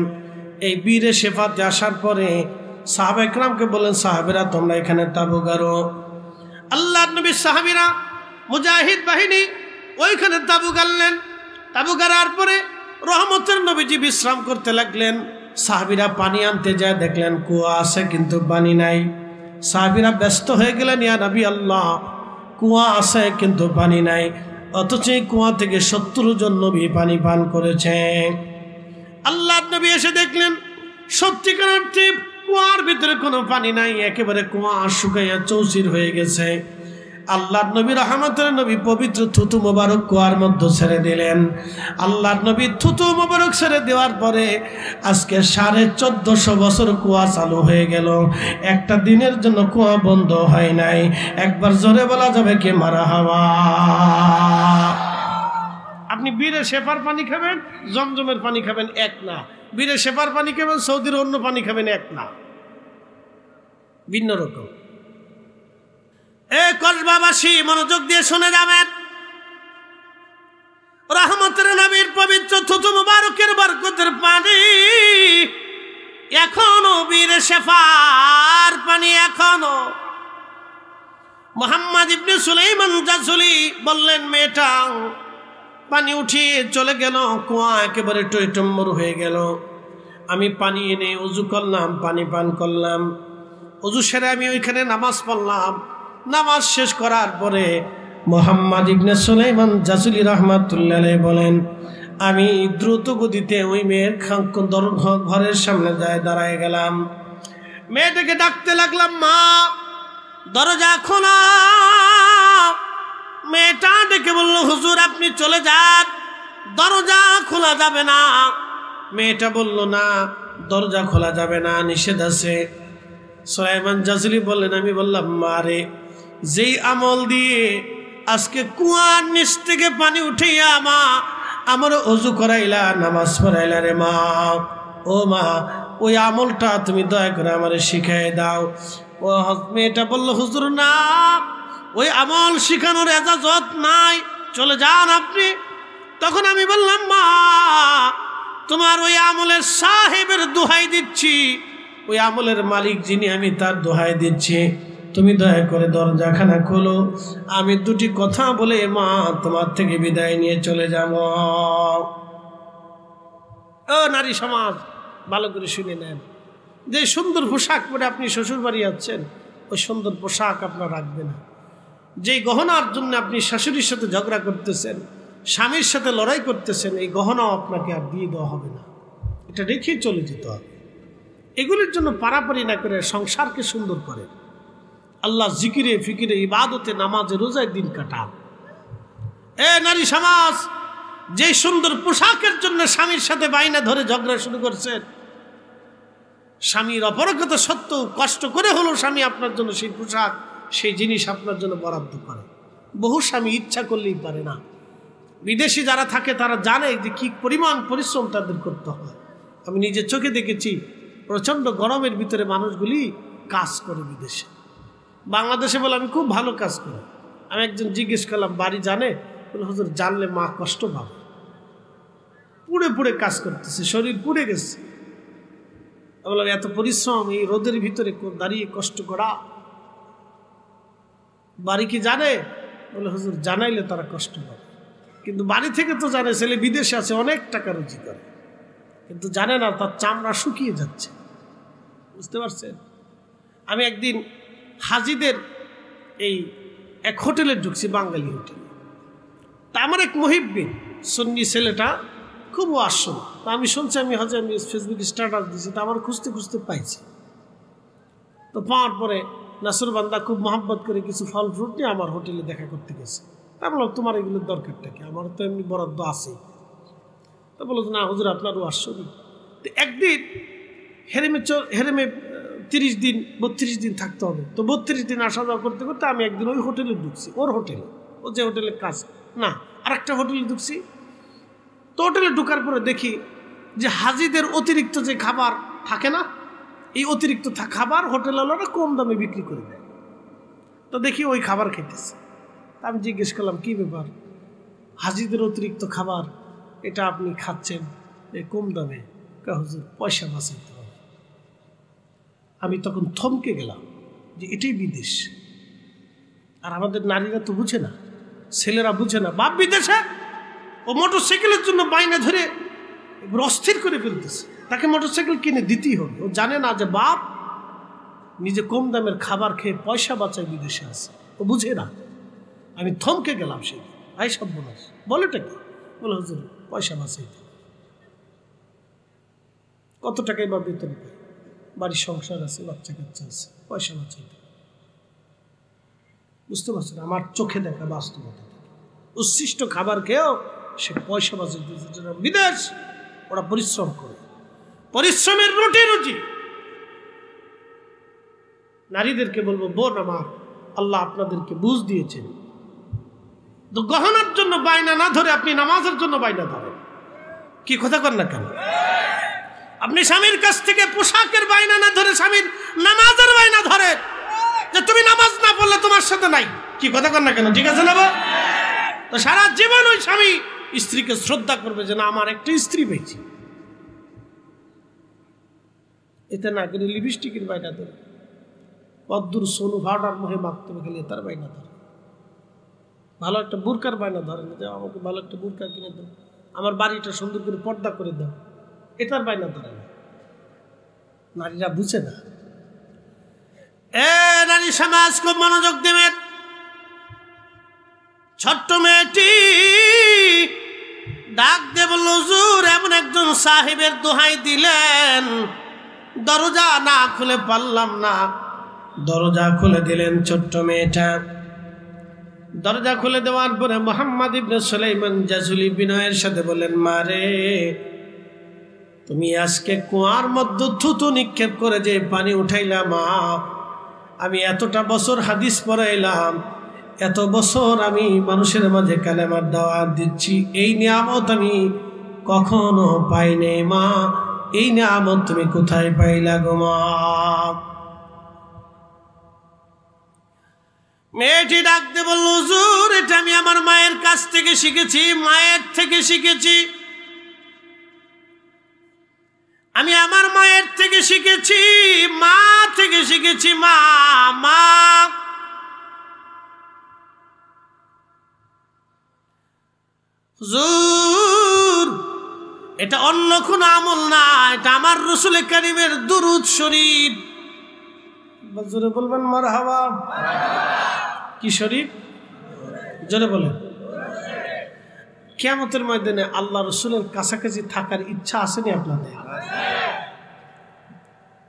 এই বীরে শেফাতে আসার পরে সাহাবা একরামকে বললেন, সাহাবীরা তোমরা এখানে তাবু গাড়ো। আল্লাহর নবীর সাহাবীরা মুজাহিদ বাহিনী ওইখানে তাবু গাড়লেন। তাবু গাড়ার পরে রহমতের নবীজি বিশ্রাম করতে লাগলেন। সাহাবীরা পানি আনতে যায়, দেখলেন কুয়া আছে কিন্তু পানি নাই। সাহাবীরা ব্যস্ত হয়ে গেলেন, ইয়া নবী আল্লাহ, কুয়া আছে কিন্তু পানি নাই। অথচ এই কুয়া থেকে 70 জন নবী পানি পান করেছে। আল্লাহর নবী এসে দেখলেন সত্যিকার অর্থে কুয়ার ভিতরে কোনো পানি নাই, একেবারে কুয়া শুকাইয়া চৌচির হয়ে গেছে। আল্লাহর নবী রহমতের নবী পবিত্র থুতু মোবারক কুয়ার মধ্যে ছেড়ে দিলেন। আল্লাহর নবী থুতু মোবারক ছেড়ে দেওয়ার পরে আজকে 1450 বছর কুয়া চালু হয়ে গেল, একটা দিনের জন্য কুয়া বন্ধ হয় নাই। একবার জোরে বলা যাবে কি মারহাবা? আপনি বীরে শেফার পানি খাবেন, জমজমের পানি খাবেন, এক না। বীরে শেফার পানি খাবেন, সৌদির অন্য পানি খাবেন, এক না, ভিন্ন রকম। কসবাবাসী মনোযোগ দিয়ে শুনে যাবেন। রহমতের নবীর পবিত্র থুতু মুবারকের বরকতের পানি এখনো বীরে শেফার পানি এখনো। মুহাম্মদ ইবনে সুলাইমান জাসুলি বললেন, মেয়েটা পানি উঠিয়ে চলে গেল, কুয়া একেবারে টইটম্বর হয়ে গেল। আমি পানি এনে উজু করলাম, পানি পান করলাম। উজু সেরে আমি ওইখানে নামাজ পড়লাম। নামাজ শেষ করার পরে মুহাম্মদ ইবনে সুলাইমান জাসুলি রাহমাতুল্লাহ আলাইহি বলেন, আমি দ্রুত গতিতে ওই মেয়ের ঘরের সামনে যায় দাঁড়ায় গেলাম। মেয়েটাকে ডাকতে লাগলাম, মা দরজা খোলা। মেয়েটা ডেকে বলল, হুজুর আপনি চলে যান, দরজা খোলা যাবে না। মেয়েটা বলল, না দরজা খোলা যাবে না, নিষেধ আছে। সুলাইমান জাসুলি বললেন, আমি বললাম, মা রে যেই আমল দিয়ে আজকে কুয়ার নিচ থেকে পানি উঠাইয়া মা আমার ওযু করাইলা, নামাজ পড়াইলা রে মা, ও মা ওই আমলটা তুমি দয়া করে আমারে শিখাই দাও। ও মেয়েটা বলল, হুজুর না, ওই আমল শিখানোর ইজাজত নাই, চলে যান আপনি। তখন আমি বললাম, মা তোমার ওই আমলের সাহেবের দোহাই দিচ্ছি, ওই আমলের মালিক যিনি আমি তার দোহাই দিচ্ছি, তুমি দয়া করে দরজাখানা খোলো, আমি দুটি কথা বলে মা তোমার থেকে বিদায় নিয়ে চলে যাব। ও নারী সমাজ, ভালো করে শুনে নেন, যে সুন্দর পোশাক পরে আপনি শ্বশুর বাড়ি যাচ্ছেন, ওই সুন্দর পোশাক আপনার রাখবে না। যেই গহনার জন্য আপনি শাশুড়ির সাথে ঝগড়া করতেছেন, স্বামীর সাথে লড়াই করতেছেন, এই গহনাও আপনাকে আর দিয়ে দেওয়া হবে না, এটা রেখেই চলে যেতে হবে। এগুলির জন্য পারাপারি না করে সংসারকে সুন্দর করে আল্লাহ জিকিরে ফিকিরে ইবাদতে নামাজে রোজায় দিন কাটান। এ নারী সমাজ, যে সুন্দর পোশাকের জন্য স্বামীর সাথে বাইনা ধরে ঝগড়া শুরু করছেন, স্বামীর অপরগতা সত্ত্বেও কষ্ট করে হলো স্বামী আপনার জন্য সেই পোশাক সেই জিনিস আপনার জন্য বরাদ্দ করে। বহু স্বামী ইচ্ছা করলেই পারে না। বিদেশি যারা থাকে তারা জানে যে কি পরিমাণ পরিশ্রম তাদের করতে হয়। আমি নিজে চোখে দেখেছি, প্রচণ্ড গরমের ভিতরে মানুষগুলি কাজ করে বিদেশে। বাংলাদেশে বলে আমি খুব ভালো কাজ করি। আমি একজন জিজ্ঞেস করলাম, বাড়ি জানে? বলে, হুজুর জানলে মা কষ্ট পাবে, পুড়ে পুড়ে কাজ করতেছে, শরীর পুড়ে গেছে। বললাম, এত পরিশ্রম এই রোদের ভিতরে দাঁড়িয়ে কষ্ট করা, বাড়ি কি জানে? বলে, হুজুর জানাইলে তারা কষ্ট পাবে, কিন্তু বাড়ি থেকে তো জানে ছেলে বিদেশে আছে, অনেক টাকা রুজি করে, কিন্তু জানে না তার চামড়া শুকিয়ে যাচ্ছে। বুঝতে পারছেন? আমি একদিন হাজিদের এই এক হোটেলে ঢুকছি, বাঙালি হোটেলে। তা আমার এক মুহিব্বিন সুন্নি ছেলেটা খুব আসল, তা আমি শুনছি, আমি ফেসবুকে স্ট্যাটাস দিয়েছি, তা আমার খুঁজতে খুঁজতে পাইছি। তো পাওয়ার পরে নাসুর বান্দা খুব মহব্বত করে কিছু ফল ফ্রুট নিয়ে আমার হোটেলে দেখা করতে গেছে। তা বললাম, তোমার এগুলোর দরকারটা কি? আমার তো এমনি বরাদ্দ আছে। তা বললো, না হুজুর আপনারও আসনি। তো একদিন হেরেমে 30 দিন 32 দিন থাকতে হবে, তো 32 দিন আসা যাওয়া করতে করতে আমি একদিন ওই হোটেলে ঢুকছি, ওর হোটেলে, ও যে হোটেলে কাজ না আরেকটা হোটেলে ঢুকছি। তো হোটেলে ঢুকার পরে দেখি যে হাজিদের অতিরিক্ত যে খাবার থাকে না, এই অতিরিক্ত খাবার হোটেলওয়ালারা কম দামে বিক্রি করে দেয়। তো দেখি ওই খাবার খেতেছে। আমি জিজ্ঞেস করলাম, কী ব্যাপার, হাজিদের অতিরিক্ত খাবার এটা আপনি খাচ্ছেন এই কম দামে? হুজুর পয়সা বাঁচাইতে হবে। আমি তখন থমকে গেলাম যে এটাই বিদেশ। আর আমাদের নারীরা তো বুঝে না, ছেলেরা বুঝে না। বাপ বিদেশে, ও মোটরসাইকেলের জন্য বাইনা ধরে অস্থির করে ফেলতেছে, তাকে মোটরসাইকেল কিনে দিতেই হবে। ও জানে না যে বাপ নিজে কম দামের খাবার খেয়ে পয়সা বাঁচায় বিদেশে আছে, ও বুঝে না। আমি থমকে গেলাম, সেই আই সব বলাস বলেটা কি? বলে, হুজুর পয়সা বাঁচাইতে। কত টাকায় বা বেতন পাই, বাড়ির সংসার আছে, বাচ্চা কাচ্চা আছে, পয়সা বাঁচাইতে। বুঝতে পারছেন? আমার চোখে দেখা বাস্তবতা। উচ্ছিষ্ট খাবার খেয়েও সে পয়সা বাঁচাইতে। বিদেশ ওরা পরিশ্রম করে, পরিশ্রমের রুটি রুজি। নারীদেরকে বলবো, বোন আমার, আল্লাহ আপনাদেরকে বুঝ দিয়েছেন, তো গহনার জন্য বাইনা না ধরে আপনি নামাজের জন্য বাইনা ধরেন। কি কথা কর না কেন? আপনি স্বামীর কাছ থেকে পোশাকের বাইনা না ধরে স্বামীর নামাজের বাইনা ধরেন, যে তুমি নামাজ না পড়লে তোমার সাথে নাই। কি কথা কর না কেন? ঠিক আছে না? তো সারা জীবন ওই স্বামী স্ত্রীকে শ্রদ্ধা করবে যে না, আমার একটা স্ত্রী পেয়েছি। এতে না করে লিপস্টিকের বাইনা ধরে, পদ্মুর সোনু ভাড়ার মোহে মাখতে গেলে তার বাইনা ধরে। ভালো একটা বুরকার বায়না ধরেন, যে আমাকে ভালো একটা বুরকা কিনে দাও, আমার বাড়িটা সুন্দর করে পর্দা করে দাও, এটার বায়না ধরে না। নারীরা বুঝে না। এ নারী সমাজ, খুব মনোযোগ দেবেন। ছোট্ট মেয়েটি ডাক দিয়ে বলল, হুজুর এমন একজন সাহেবের দোহাই দিলেন, দরজা না খুলে পারলাম না। দরজা খুলে দিলেন ছোট্ট মেয়েটা। দরজা খুলে দেওয়ার পরে মুহাম্মদ ইবনে সুলাইমান জাজুলি বিনয়ের সাথে বলেন, মারে তুমি আজকে কুয়ার মধ্যে থুতু নিক্ষেপ করে যে পানি উঠাইলা মা, আমি এতটা বছর হাদিস পড়াইলাম, এত বছর আমি মানুষের মাঝে কালেমার দাওয়াত দিচ্ছি, এই নিয়ামত আমি কখনো পাই নাই মা, এই নিয়ামত তুমি কোথায় পাইলা গো মা? মেয়েটি ডাকতে বলল, হুজুর এটা আমি আমার মায়ের কাছ থেকে শিখেছি, মায়ের থেকে শিখেছি, আমি আমার মায়ের থেকে শিখেছি, মা থেকে শিখেছি, মা মা। হুজুর এটা অন্য কোন আমল না, এটা আমার রাসূল কারীমের দুরূদ শরীফ। জোরে বলবেন মারহাবা। কি শরীফ? জোরে বলেন। কিয়ামতের ময়দানে আল্লাহ রাসূলের কাছাকাছি থাকার ইচ্ছা আসেনি আপনাদের?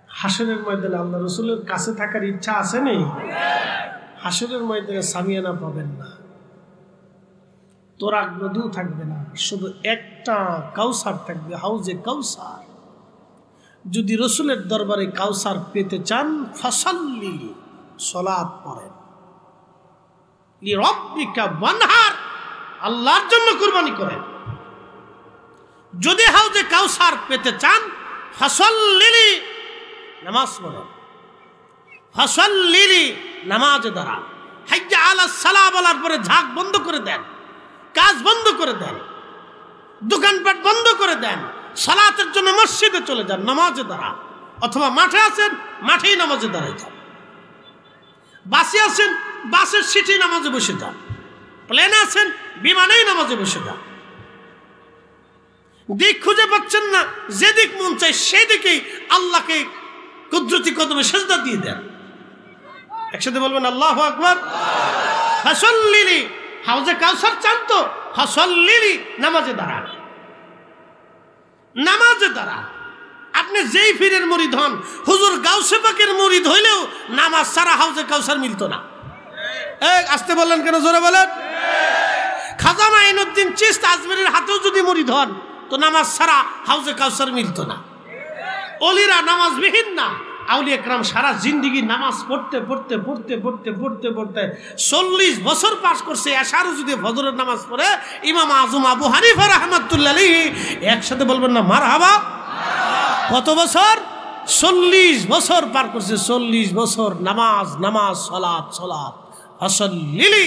হাসরের ময়দানে আল্লাহ রাসূলের কাছে থাকার ইচ্ছা আসেনি? হাসরের ময়দানে সামিয়ানা পাবেন না, তোরাক নদী থাকবে না, শুধু একটা কাউসার থাকবে, হাউজে কাউসার। যদি রাসূলের দরবারে কাউসার পেতে চান, ফাসাল্লি, সালাত পড়েন, লিরাব্বিকা ওয়ানহার, আল্লাহর জন্য কুরবানি করেন। যদি হাউজে কাউসার পেতে চান, ফাসাল্লি, নামাজ পড়েন, ফাসাল্লি, নামাজে দাঁড়ান, হাইয়া আলাস সালাহ বলার পরে ঝাঁক বন্ধ করে দেন, কাজ বন্ধ করে দেন, দোকানপাট বন্ধ করে দেন, সালাতের জন্য মসজিদে চলে যান, নামাজে দাঁড়ান। অথবা মাঠে আছেন, মাঠেই নামাজে দাঁড়ায় যান। বাসে আছেন, বাসের সিটে নামাজে বসে যান। প্লেনে আছেন, বিমানেই নামাজে বসে যান। দিক খুঁজে পাচ্ছেন না, যেদিক মন চাই সেদিকেই আল্লাহকে কুদরতি কদমে সেজদা দিয়ে দেন। একসাথে বলবেন আল্লাহু আকবার। ফাসাল্লি, হাউজে কাউসার চান তো ফাসাল্লি, নামাজে দাঁড়ান, নামাজে দাঁড়ান। আপনি যেই পীরের মুরিদ হন, হুজুর গাউসে পাকের মুরিদ হইলেও নামাজ ছাড়া হাউজে কাউসার মিলত না। আসতে বললেন কেন? জোরে বলেন। খাজা মাইনুদ্দিন চিশতি আজমেরের হাতেও যদি মুরিদ হন, তো নামাজ ছাড়া হাউজে কাউসার মিলত না। ওলিরা নামাজবিহীন না, আউলিয়া کرام সারা জিন্দেগি নামাজ পড়তে পড়তে পড়তে পড়তে পড়তে পড়তে 40 বছর পাস করছে। এশারও যদি ফজরের নামাজ পড়ে ইমাম আজম আবু হানিফা রাহমাতুল্লাহ আলাইহি, একসাথে বলবেন না মারহাবা। কত বছর? 40 বছর পার করছে। 40 বছর নামাজ নামাজ, সালাত সালাত, ফাসাল্লি।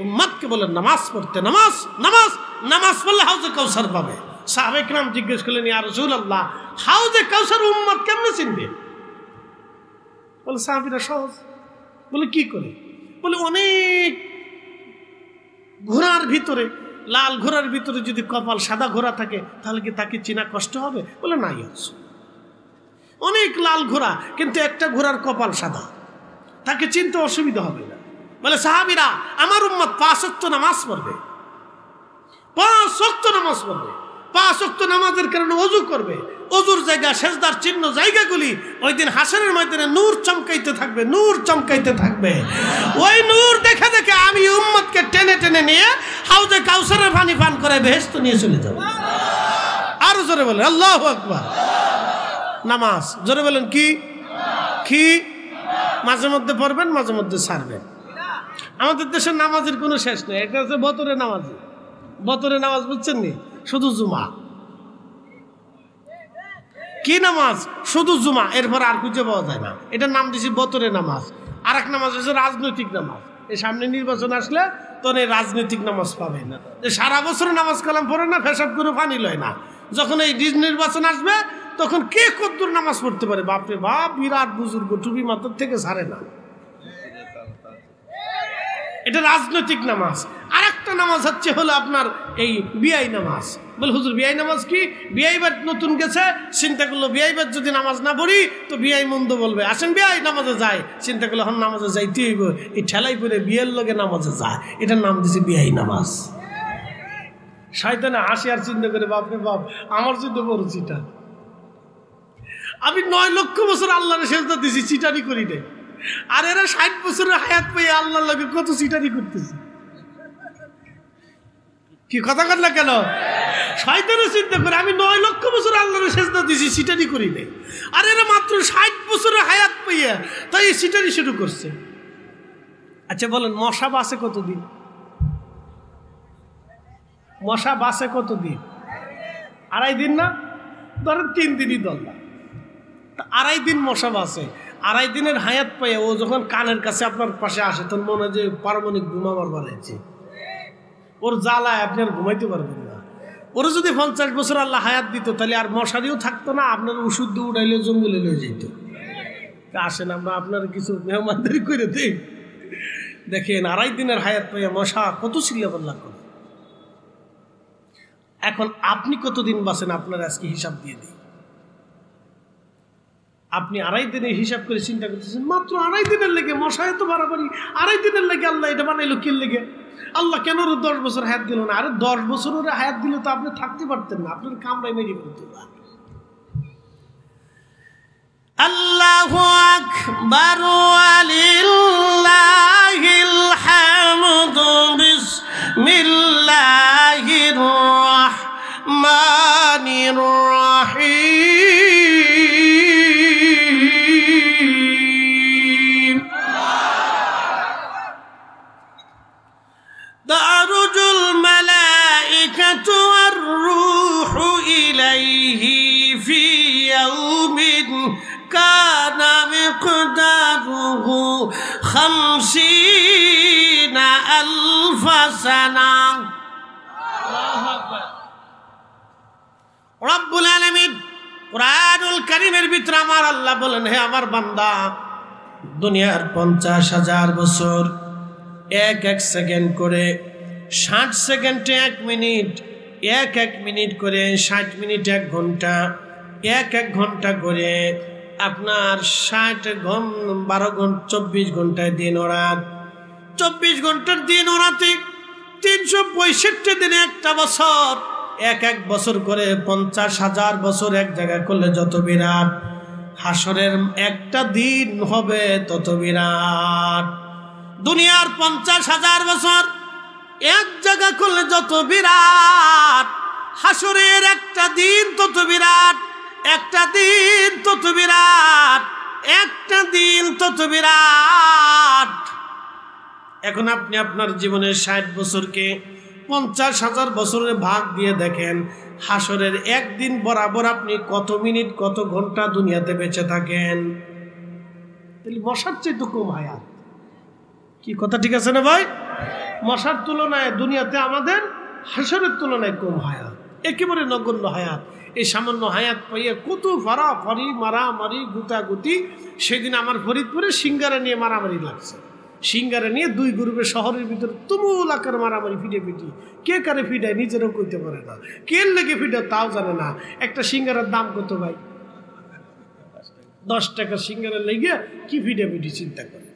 উম্মতকে বলেন নামাজ পড়তে, নামাজ নামাজ, নামাজ পড়লে হাউজে কাউসার পাবে। সাহাবায়ে کرام জিজ্ঞেস করলেন, ইয়া রাসূলুল্লাহ, হাউজে কাউসার উম্মত কেমনে চিনবে? বলে সাহাবীরা সহজ। বলে কি করে? বলে অনেক ঘোড়ার ভিতরে, লাল ঘোড়ার ভিতরে যদি কপাল সাদা ঘোড়া থাকে, তাহলে কি তাকে চেনা কষ্ট হবে? বলে নাই, অনেক লাল ঘোড়া কিন্তু একটা ঘোড়ার কপাল সাদা, তাকে চিনতে অসুবিধা হবে না। বলে সাহাবীরা, আমার উম্মত 5 ওয়াক্ত নামাজ পড়বে, 5 ওয়াক্ত নামাজ পড়বে, 5 ওয়াক্ত নামাজের কারণে ওযু করবে, ওযুর জায়গা, সেজদার চিহ্ন জায়গাগুলি ওই দিন হাসরের ময়দানে নূর চমকাইতে থাকবে, নূর চমকাইতে থাকবে। ওই নূর দেখে দেখে আমি উম্মতকে টেনে টেনে নিয়ে হাউজে কাউসারের পানি পান করে বেহেশত নিয়ে চলে যাব। আরো জোরে বলেন আল্লাহু আকবার। নামাজ, জোরে বলেন কি কি? মাঝে মধ্যে পড়বেন, মাঝে মধ্যে ছাড়বেন। আমাদের দেশের নামাজের কোনো শেষ নেই। এটা হচ্ছে বতরে নামাজ। বতরে নামাজ বুঝছেন নি? শুধু জুমা। কি নামাজ? শুধু জুমা, এরপর আর খুঁজে পাওয়া যায় না। এটার নাম দিয়েছি বতরে নামাজ। আর এক নামাজ হচ্ছে রাজনৈতিক নামাজ। এই সামনে নির্বাচন আসলে তখন এই রাজনৈতিক নামাজ পাবে না। সারা বছর নামাজ কালাম পড়ে না, ফেসাব করে পানি লয় না। যখন এই নির্বাচন আসবে তখন কে কদ্দুর নামাজ পড়তে পারে? বাপরে বাপ, বিরাট বুজুর্গ, টুপি মাথার থেকে ছাড়ে না। এটা রাজনৈতিক নামাজ। আর একটা নামাজ হচ্ছে হলো আপনার এই বিআই নামাজ। বলে হুজুর বিআই নামাজ কি? বিআইবার নতুন গেছে, চিন্তা করলো বিআইবার যদি নামাজ না পড়ি তো বিআই মন্দ বলবে, আসেন বিআই নামাজে যায়। চিন্তা করলো হন নামাজে যাইতে হইব, এই ঠেলাই পরে বিয়ের লগে নামাজে যায়। এটার নাম দিয়েছে বিআই নামাজ। শয়তানে হাসি আর চিন্তা করে, বাপরে বাপ, আমার জন্য বড় চিটা। আমি 9 লক্ষ বছর আল্লাহর সেজদা দিছি, চিটারি করি নাই। আর এরা 60 বছরের হায়াত পেয়ে আল্লাহর লগে কত চিটারি করতেছে। কি কথা বল না কেন? শয়তানের চিন্তা করে আমি 9 লক্ষ বছর আল্লাহর সেজদা দিছি, সিটারি করি নাই। আর এরা মাত্র 60 বছরের হায়াত পাইয়া তাই সিটারি শুরু করছে। আচ্ছা বলেন, মশা বাঁচে কতদিন? মশা বাঁচে কতদিন? 2.5 দিন না? ধরেন 3 দিনই দরকার, 2.5 দিন মশা বাঁচে। 2.5 দিনের হায়াত পাইয়া ও যখন কানের কাছে আপনার পাশে আসে তখন মনে হয় যে পারমাণবিক বোমা বানাইছে। ওর জ্বালায় আপনি আর ঘুমাইতে পারবেন না। ওরা যদি 50 বছর আল্লাহ হায়াত দিত তাহলে আর মশারিও থাকতো না, আপনার ওষুধ দিয়ে উড়াইলে জঙ্গলে লয়ে যেত। আসেন আমরা আপনার কিছু মেহমানদারি করে দিই। দেখেন 2.5 দিনের হায়াত পাইয়া মশা কত চিল্লাপাল্লা করে। এখন আপনি কতদিন বাঁচেন আপনার আজকে হিসাব দিয়ে দিই। আপনি 2.5 দিনের হিসাব করে চিন্তা করতেছেন, মাত্র 2.5 দিনের লেগে মশা এত বাড়াবাড়ি। 2.5 দিনের লেগে আল্লাহ এটা বানাইলো কি লেগে? আল্লাহ কেন 10 বছর হায়াত দিল না? আরে 10 বছর ওরা হায়াত দিলে তো আপনি থাকতে পারতেন না, আপনার কামড়াই মেরে ফেলতো না। আল্লাহু আকবার ওয়ালিল্লাহিল হামদু বিসমিল্লাহির রাহমানির রাহিম। তারুজুল মালাইকাতু ওয়ার রূহু ইলাইহি ফি ইয়াউমিন কানা মিকদারুহু 50,000 সানা। আল্লাহু আকবার। রব্বুল আলামিন কুরআনুল কারীমের ভিতরে আমার আল্লাহ বলেন, হে আমার বান্দা, দুনিয়ার 50,000 বছর 1 সেকেন্ড করে, 60 সেকেন্ডে 1 মিনিট, 1 মিনিট করে 60 মিনিট 1 ঘন্টা, 1 ঘন্টা করে আপনার 12 ঘন্টা 24 ঘন্টায় দিন ও রাত। 24 ঘন্টার দিন ও রাতে 365 দিনে একটা বছর, 1 বছর করে 50,000 বছর এক জায়গায় করলে যত বিরাট, হাসরের একটা দিন হবে তত বিরাট। দুনিয়ার 50,000 বছর এক জায়গা করলে যত বিরাট, হাসরের একটা দিন তত বিরাট, একটা দিন তত বিরাট, একটা দিন তত বিরাট। এখন আপনি আপনার জীবনের 60 বছরকে 50,000 বছরের ভাগ দিয়ে দেখেন, হাসরের একদিন বরাবর আপনি কত মিনিট কত ঘন্টা দুনিয়াতে বেঁচে থাকেন। তাহলে মশার চেয়ে তো কম হায়াত। কি কথা ঠিক আছে না ভাই? মশার তুলনায় দুনিয়াতে আমাদের হাসরের তুলনায় কম হায়াত, একেবারে নগণ্য হায়াত। এই সামান্য হায়াত পাইয়া কত ফাড়াফাড়ি, মারামারি, গুতাগুতি। সেদিন আমার ফরিদপুরে সিঙ্গারা নিয়ে মারামারি লাগছে। সিঙ্গারা নিয়ে 2 গ্রুপের শহরের ভিতরে তুমুল আকার মারামারি, ফিটাফিটি। কে কারে ফিটায় নিজেরও কইতে পারে না, কে লেগে ফিটায় তাও জানে না। একটা সিঙ্গারার দাম কত ভাই? 10 টাকা সিঙ্গারা লেগে কি ফিটাফিটি চিন্তা করে।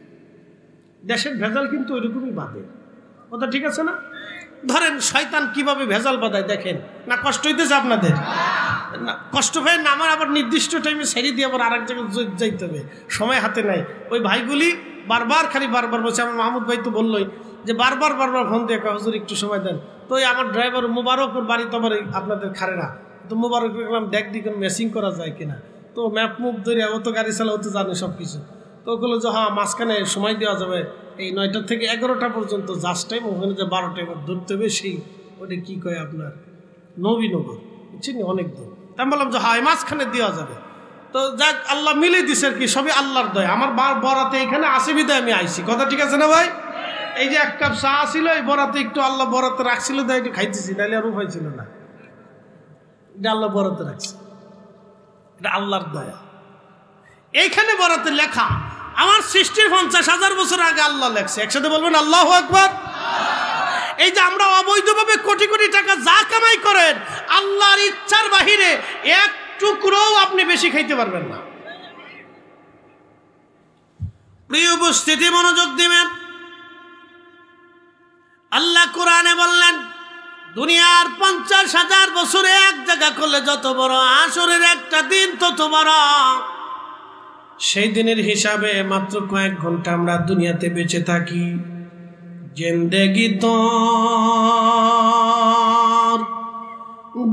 দেশের ভেজাল কিন্তু ওইরকমই বাঁধে। কথা ঠিক আছে না? ধরেন শয়তান কিভাবে ভেজাল বাঁধায় দেখেন না। কষ্ট হইতেছে আপনাদের না? কষ্ট হয় না? আমার আবার নির্দিষ্ট টাইমে ছেড়ে দিয়ে আবার আরেক জায়গায় যাইতে হবে, সময় হাতে নাই। ওই ভাইগুলি বারবার বলছে। আমার মাহমুদ ভাই তো বললোই যে বারবার ফোন দিয়ে হুজুর একটু সময় দেন। তো ওই আমার ড্রাইভার মুবারকের বাড়ি তো আবার আপনাদের খারে না, তো মুবারক দেখলাম দেখ দিকে ম্যাচিং করা যায় কিনা। তো ম্যাপ মুভ ধরে ও তো গাড়ি চালা, ও তো জানে সব কিছু। তো ওগুলো যে হ্যাঁ মাঝখানে সময় দেওয়া যাবে এই 9টা থেকে 11টা পর্যন্ত জাস্ট টাইম, ওখানে যে 12টা এবার ধরতে হবে। সেই ওটা কী কয় আপনার নবীনগর, বুঝছেন, অনেক দূর। আমি বললাম যে হ্যাঁ মাঝখানে দেওয়া যাবে। তো যাক আল্লাহ মিলে দিছে আর কি, সবই আল্লাহর দয়। আমার বরাতে এখানে আসে বিদায় আমি আইছি। কথা ঠিক আছে না ভাই? এই যে 1 কাপ চা ছিল এই বরাতে, একটু আল্লাহ বরাতে রাখছিল, তাই একটু খাইতেছি, নাহলে আর উপায় ছিল না। এটা আল্লাহ বরাতে রাখছে, এটা আল্লাহর দয়া। এইখানে বরাতে লেখা আমার সৃষ্টির 50,000 বছর আগে আল্লাহ লেখছে। একসাথে বলবেন আল্লাহু আকবার। এই যে আমরা অবৈধভাবে কোটি কোটি টাকা যা কামাই করেন, আল্লাহর ইচ্ছার বাহিরে 1 টুকরোও আপনি বেশি খাইতে পারবেন না। প্রিয় উপস্থিতি, মনোযোগ দিবেন। আল্লাহ কোরআনে বললেন, দুনিয়ার 50,000 বছরে এক জায়গা করলে যত বড়, আসরের একটা দিন তত বড়। সেই দিনের হিসাবে মাত্র কয়েক ঘন্টা আমরা দুনিয়াতে বেঁচে থাকি। জিন্দেগি তোর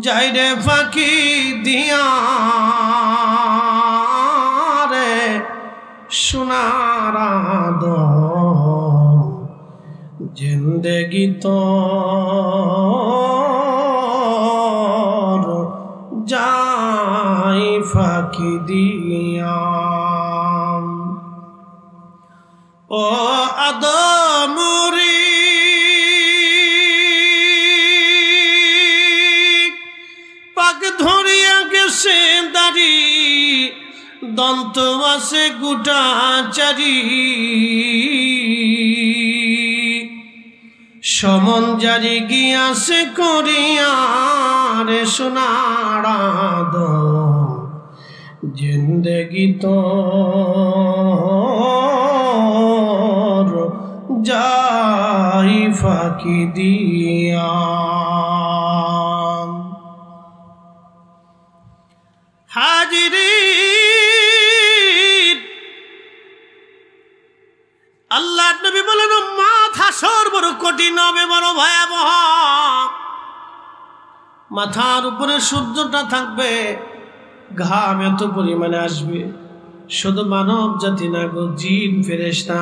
যাই রে ফাঁকি দিয়া রে সোনার আদম জিন্দেগি তোর যাই ফাঁকি দিয়া। ও আদমরি পাক ধরিয়া গেছে দাড়ি দন্ত আছে গোটা চারি সমন জারি গিয়াছে করিয়া রে সোনার আদম জিন্দেগি তোর যাই ফাঁকি দিয়া। হাজিরিন, আল্লাহর নবী বলেন উম্মত হাসর বড় কঠিন হবে, বড় ভয়াবহ। মাথার উপরে সূর্যটা থাকবে, ঘাম এত পরিমাণে আসবে, শুধু মানব জাতি না গো, জিন ফেরেশতা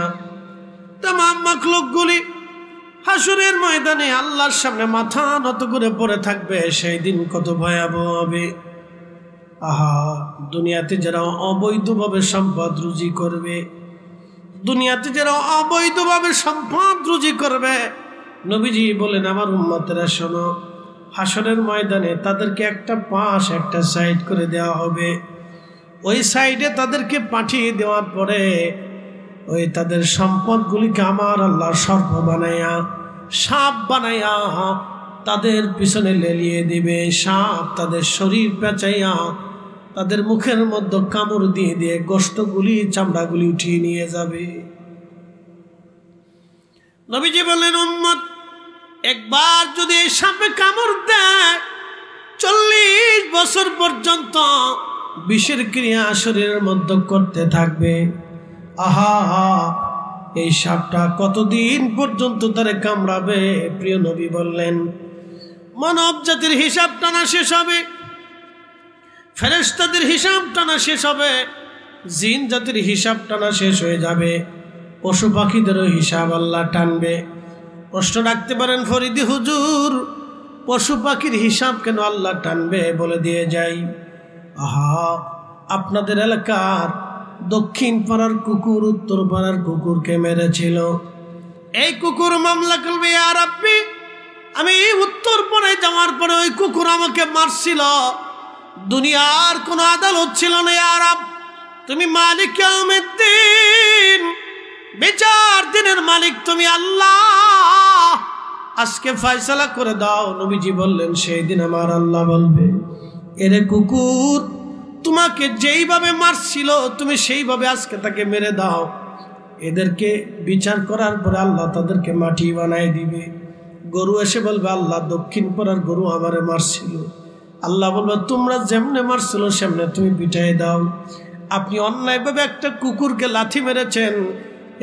তামাম মাখলুকগুলি হাসরের ময়দানে আল্লাহর সামনে মাথা নত করে পড়ে থাকবে। সেই দিন কত ভয়াবহ হবে। আহা, দুনিয়াতে যারা অবৈধভাবে সম্পদ রুজি করবে, দুনিয়াতে যারা অবৈধভাবে সম্পদ রুজি করবে, নবীজি বলেন আমার উম্মতেরা শোনো, হাসরের ময়দানে তাদেরকে একটা পাশ একটা সাইড করে দেওয়া হবে। ওই সাইডে তাদেরকে পাঠিয়ে দেওয়ার পরে ওই তাদের সম্পদগুলিকে আমার আল্লাহ সর্প বানাইয়া সাপ বানাইয়া তাদের পিছনে লেলিয়ে দিবে। সাপ তাদের শরীর পেঁচাইয়া তাদের মুখের মধ্যে কামড় দিয়ে দিয়ে গোশতগুলি চামড়াগুলি উঠিয়ে নিয়ে যাবে। নবীজি বললেন উম্মত একবার যদি এই সাপে কামড় দেয় 40 বছর পর্যন্ত বিষের ক্রিয়া শরীরের মধ্যে করতে থাকবে। আহা, এই সাপটা কতদিন পর্যন্ত তারে কামড়াবে? প্রিয় নবী বললেন মানব জাতির হিসাব টানা শেষ হবে, ফেরেশতাদের হিসাব টানা শেষ হবে, জিন জাতির হিসাব টানা শেষ হয়ে যাবে, পশু পাখিদেরও হিসাব আল্লাহ টানবে। প্রশ্ন রাখতে পারেন ফরিদি হুজুর, পশু পাখির হিসাব কেন আল্লাহ টানবে? বলে দিয়ে যাই। আহা, আপনাদের এলাকার দক্ষিণ পাড়ার কুকুর উত্তর পাড়ার কুকুরকে মেরেছিল। এই কুকুর মামলা করবে, ইয়া রাব্বি আমি উত্তর পাড়ায় যাওয়ার পরে ওই কুকুর আমাকে মারছিল, দুনিয়ার কোনো আদালত ছিল না। ইয়া রাব, তুমি মালিক ইয়াউমিদ্দিন, বিচার দিনের মালিক তুমি আল্লাহ, আজকে ফয়সালা করে দাও। নবীজি বললেন সেই দিন আমার আল্লাহ বলবে, এরে কুকুর তোমাকে যেইভাবে মারছিল তুমি সেইভাবে আজকে তাকে মেরে দাও। এদেরকে বিচার করার পরে আল্লাহ তাদেরকে মাটি বানায় দিবে। গরু এসে বলবে আল্লাহ দক্ষিণ পাড়ার গরু আমারে মারছিল। আল্লাহ বলবে তোমরা যেমনে মারছিল সেমনে তুমি পিটাই দাও। আপনি অন্যায়ভাবে একটা কুকুরকে লাথি মেরেছেন,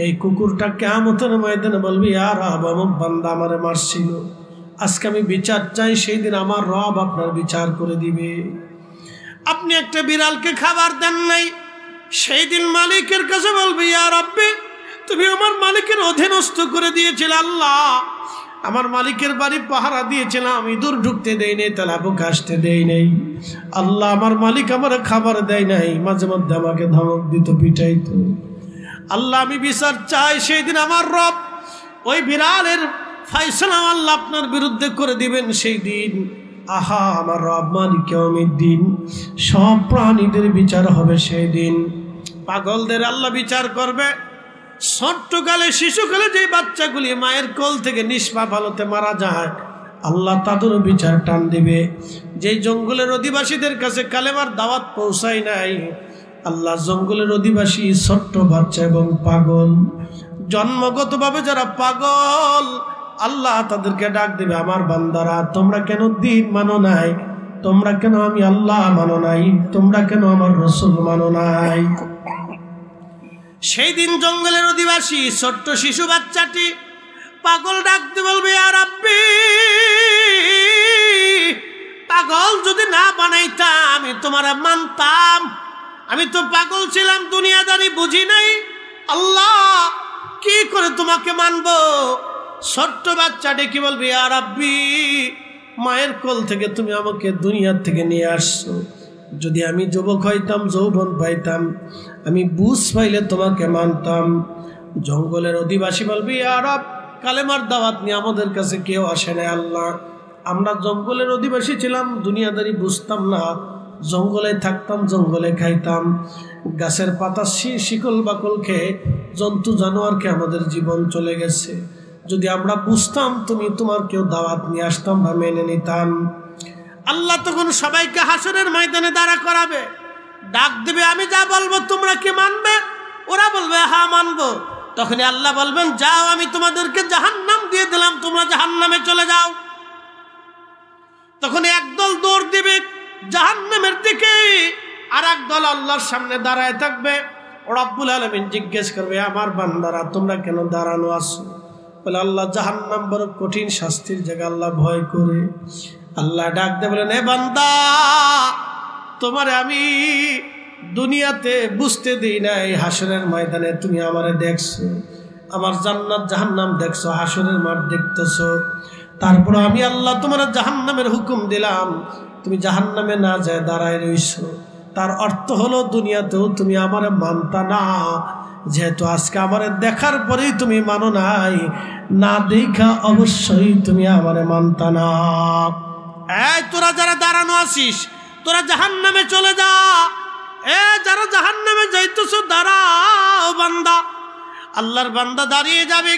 এই কুকুরটা কিয়ামতের ময়দানে বলবে ইয়া রব আমার বান্দা আমারে মারছিল, আজকে আমি বিচার চাই। সেই দিন আমার রব আপনার বিচার করে দিবে। আপনি একটা বিড়ালকে খাবার দেন নাই, সেই দিন মালিকের কাছে বলবে ইয়া রব্বি তুমি আমার মালিকের অধীনস্থ করে দিয়েছিলে। আল্লাহ আমার মালিকের বাড়ি পাহারা দিয়েছিলাম, ইঁদুর ঢুকতে দেই নাই, তেলাপোকা আসতে দেই নাই। আল্লাহ আমার মালিক আমার খাবার দেয় নাই, মাঝে মধ্যে আমাকে ধমক দিত, পিটাইতো। আল্লাহ আমি বিচার চাই। সেই দিন আমার রব ওই বিড়ালের ফয়সালা আল্লাহ আপনার বিরুদ্ধে করে দিবেন। সেই দিন আহা আমার রব মালিক ইয়াউমিদ্দিন, সব প্রাণীদের বিচার হবে সেই দিন। পাগলদের আল্লাহ বিচার করবে। ছোট্টকালে শিশুকালে যে বাচ্চাগুলি মায়ের কোল থেকে নিষ্পাপ হালতে মারা যায়, আল্লাহ তাদেরও বিচার টান দিবে। যেই জঙ্গলের অধিবাসীদের কাছে কালেমার দাওয়াত পৌঁছায় নাই, আল্লাহ জঙ্গলের অধিবাসী ছোট্ট বাচ্চা এবং পাগল, জন্মগতভাবে যারা পাগল, আল্লাহ তাদেরকে ডাক দেবে আমার বান্দারা তোমরা কেন দিন মানো নাই, তোমরা কেন আমি আল্লাহ মানো নাই, তোমরা কেন আমার রসুল মানো নাই। সেই দিন জঙ্গলের অধিবাসী ছোট্ট শিশু বাচ্চাটি পাগল ডাকতে বলবে ইয়া রাব্বি, পাগল তোমারে মানতাম, আমি তো পাগল ছিলাম, দুনিয়াদারি বুঝি নাই। আল্লাহ কি করে তোমাকে মানবো? ছোট্ট বাচ্চা ডেকে বলবে, ইয়া রাব্বি, মায়ের কোল থেকে তুমি আমাকে দুনিয়ার থেকে নিয়ে আসছো, যদি আমি যুবক হইতাম, যৌবন পাইতাম, আমি বুঝ পাইলে তোমাকে মানতাম। জঙ্গলের অধিবাসী বলবি, ইয়া রব, কালেমার দাওয়াত নিয়ে আমাদের কাছে কেউ আসে না আল্লাহ, আমরা জঙ্গলের অধিবাসী ছিলাম, দুনিয়াদারি বুঝতাম না, জঙ্গলে থাকতাম, জঙ্গলে খাইতাম, গাছের পাতা শিকল বাকল খেয়ে জন্তু জানোয়ারকে আমাদের জীবন চলে গেছে, যদি আমরা বুঝতাম তুমি তোমার কেউ দাওয়াত নিয়ে আসতাম বা মেনে নিতাম। আল্লাহ তখন সবাইকে হাসরের ময়দানে দাঁড়া করাবে, ডাক দেবে, আমি যা বলবো তোমরা কি মানবে? ওরা বলবে হ্যাঁ মানবো। তখনই আল্লাহ বলবেন, যাও, আমি তোমাদেরকে জাহান্নাম দিয়ে দিলাম, তোমরা জাহান্নামে চলে যাও। তখন একদল দৌড় দিবে জাহান্নামের দিকে, আর একদল আল্লাহর সামনে দাঁড়ায় থাকবে। রব্বুল আলামিন জিজ্ঞেস করবে, আমার বান্দারা তোমরা কেন দাঁড়ানো আছো? বলে, আল্লাহ জাহান্নাম বড় কঠিন শাস্তির জায়গা, আল্লাহ ভয় করে। আল্লাহ ডাক দিয়ে বলেন, এ বান্দা, তোমারে আমি দুনিয়াতে বুঝতে দিই নাই, হাসরের ময়দানে তুমি আমারে দেখছো, আমার জান্নাত জাহান্নাম দেখছো, হাসরের মাঠ দেখতেছো, তারপর আমি আল্লাহ তোমার জাহান্নামের হুকুম দিলাম, তুমি জাহান্নামে না যায় দাঁড়ায় রইছো। তার অর্থ হলো দুনিয়াতেও তুমি আমারে মানতা না, যেহেতু আজকে আমারে দেখার পরেই তুমি মানো নাই, না দেখা অবশ্যই তুমি আমারে মানতা না। এই তোরা যারা দাঁড়ানো আছিস, তোরা জাহান্নামে চলে যা। যারা জাহান্নামে যাইতেছো, দাঁড়াও বান্দা। আল্লাহর বান্দা দাঁড়িয়ে যাবে,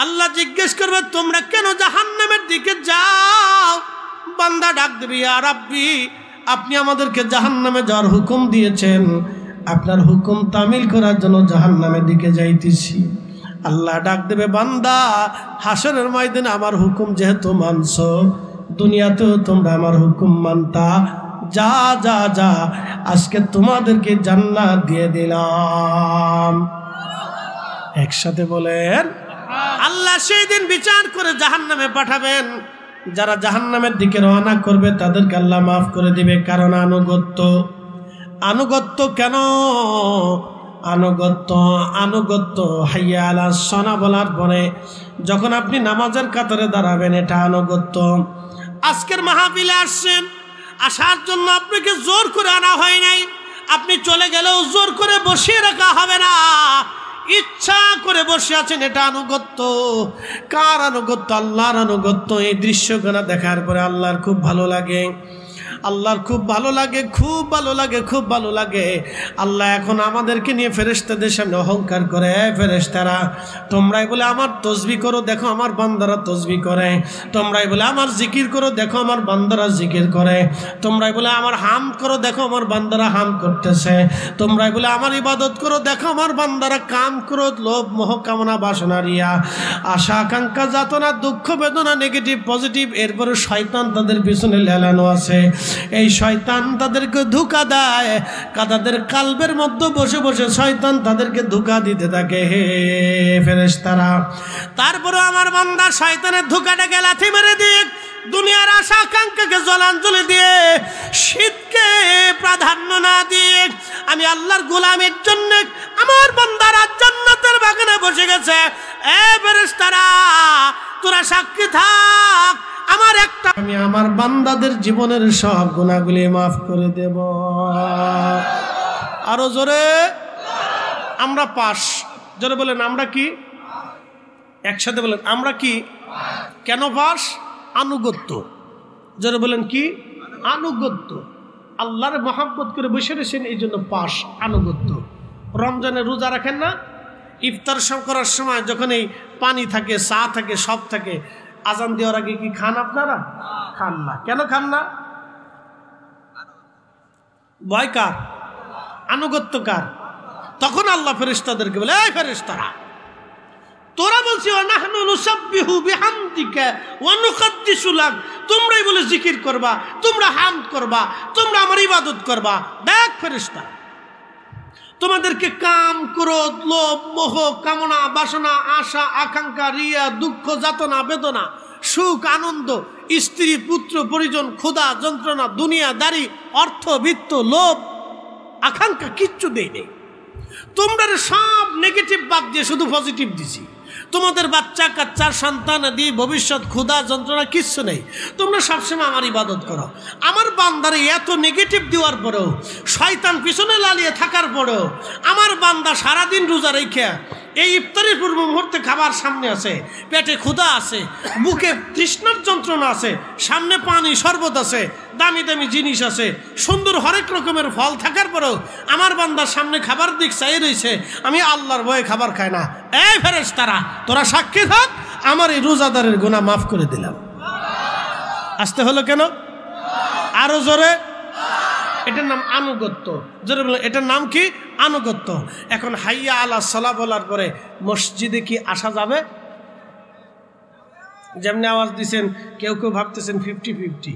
আল্লাহ জিজ্ঞেস করবে, তোমরা কেন জাহান্নামের দিকে যাও? বান্দা ডাক দেবে, ইয়া রাব্বি, আপনি আমাদেরকে জাহান্নামে যাওয়ার হুকুম দিয়েছেন, আপনার হুকুম তামিল করার জন্য জাহান্নামের দিকে যাইতেছি। আল্লাহ ডাক দেবে, বান্দা, হাসরের ময়দানে আমার হুকুম যেহেতু মানছো, দুনিয়াতেও তোমরা আমার হুকুম মানতা, যা যা যা, আজকে তোমাদেরকে জান্নাত দিয়ে দিলাম। একসাথে বলেন, আল্লাহ সেই দিন বিচার করে জাহান্নামে পাঠাবেন। যারা জাহান্নামের দিকে রওনা করবে তাদেরকে আল্লাহ মাফ করে দিবে, কারণ আনুগত্য। আনুগত্য কেন? আনুগত্য হাইয়া আলাস সালাহ বলার পরে যখন আপনি নামাজের কাতারে দাঁড়াবেন, এটা আনুগত্য। আজকের মাহফিলে আসছেন, আসার জন্য আপনাকে জোর করে আনা হয় নাই, আপনি চলে গেলেও জোর করে বসিয়ে রাখা হবে না, ইচ্ছা করে বসে আছেন, এটা আনুগত্য। কার আনুগত্য? আল্লাহর আনুগত্য। এই দৃশ্যখানা দেখার পরে আল্লাহর খুব ভালো লাগে, আল্লাহর খুব ভালো লাগে, খুব ভালো লাগে, খুব ভালো লাগে। আল্লাহ এখন আমাদেরকে নিয়ে ফেরেশতাদের সামনে অহংকার করে, ফেরেশতারা তোমরাই বলে আমার তসবিহ করো, দেখো আমার বান্দারা তসবিহ করে, তোমরাই বলে আমার জিকির করো, দেখো আমার বান্দারা জিকির করে, তোমরাই বলে আমার হাম করো, দেখো আমার বান্দারা হাম করতেছে, তোমরাই বলে আমার ইবাদত করো, দেখো আমার বান্দারা কাম করো, লোভ মোহ কামনা বাসনা রিয়া আশা আকাঙ্ক্ষা যাতনা দুঃখ বেদনা নেগেটিভ পজিটিভ, এরপরে শয়তান তাদের পিছনে লেলানো আছে। এই শয়তান তাদেরকে ধোঁকা দেয়, তাদের কালবের মধ্যে বসে বসে শয়তান তাদেরকে ধোঁকা দিতে থাকে। হে ফেরেশতারা, তারপরে আমার বান্দা শয়তানের ধোঁকাটাকে লাথি মেরে দিক, দুনিয়ার আশা আকাঙ্ক্ষাকে জলাঞ্জলি দিয়ে, শীতকে প্রাধান্য না দিয়ে, আমি আল্লাহর গোলামের জন্য আমার বান্দারা জান্নাতের বাগানে বসে গেছে। এ ফেরেশতারা, তোরা সাক্ষী থাক, আমার একটা, আমি আমার বান্দাদের জীবনের সব গুনাহগুলি মাফ করে দেব। আরো জোরে, আমরা পাস। জোরে বলেন, আমরা কি? একসাথে বলেন, আমরা কি? কেন পাস? আনুগত্য। জোরে বলেন, কি? আনুগত্য। আল্লাহর মহব্বত করে বসে রয়েছেন, এই জন্য পাস, আনুগত্য। রমজানে রোজা রাখেন না? ইফতার করার সময় যখন এই পানি থাকে, চা থাকে, সব থাকে, আজান দেওয়ার আগে কি খান আপনারা? খান না। কেন খান না? ভয় কার? আনুগত্য কার? তখন আল্লাহ ফেরেশতাদেরকে বলে, এই ফেরেশতারা, তোরা বলছি ওয়ানাহনু নুসাব্বিহু বিহামদিকা ওয়া নুকদ্দিসু লাক, তোমরাই বলে জিকির করবা, তোমরা হামদ করবা, তোমরা আমার ইবাদত করবা। দেখ ফেরেশতা, তোমাদেরকে কাম, ক্রোধ, লোভ, মোহ, কামনা, বাসনা, আশা, আকাঙ্ক্ষা, রিয়া, দুঃখ, যাতনা, বেদনা, সুখ, আনন্দ স্ত্রী, পুত্র, পরিজন, ক্ষুধা, যন্ত্রণা, দুনিয়াদারি, অর্থ, বিত্ত, লোভ, আকাঙ্ক্ষা কিচ্ছু দেই নেই। তোমরা সব নেগেটিভ বাদ দিয়ে শুধু পজিটিভ দিছি। তোমাদের বাচ্চা কাচ্চার সন্তান আদি ভবিষ্যৎ, ক্ষুধা, যন্ত্রণা কিচ্ছু নেই। তোমরা সবসময় আমার ইবাদত করো। আমার বান্দারে এত নেগেটিভ দেওয়ার পরেও, শয়তান পিছনে লালিয়ে থাকার পরেও আমার বান্দা সারাদিন রোজা রেখে এই ইফতারের পূর্ব মুহূর্তে খাবার সামনে আছে, পেটে ক্ষুধা আছে, বুকে তৃষ্ণার যন্ত্রণা আছে, সামনে পানি শরবত আছে, দামি দামি জিনিস আছে, সুন্দর হরেক রকমের ফল থাকার পরেও আমার বান্দার সামনে খাবার দিক চাই রয়েছে, আমি আল্লাহর ভয়ে খাবার খাই না। এই ফেরেশতারা, তোরা সাক্ষী থাক, আমার এই রোজাদারের গুনাহ মাফ করে দিলাম। আসতে হলো কেন? আরো জোরে। এটার নাম আনুগত্য। জোরে বলেন, এটার নাম কি? আনুগত্য। এখন হাইয়া আলা সালাহ বলার পরে মসজিদে কি আসা যাবে? যেমনি আওয়াজ দিচ্ছেন, কেউ কেউ ভাবতেছেন 50-50,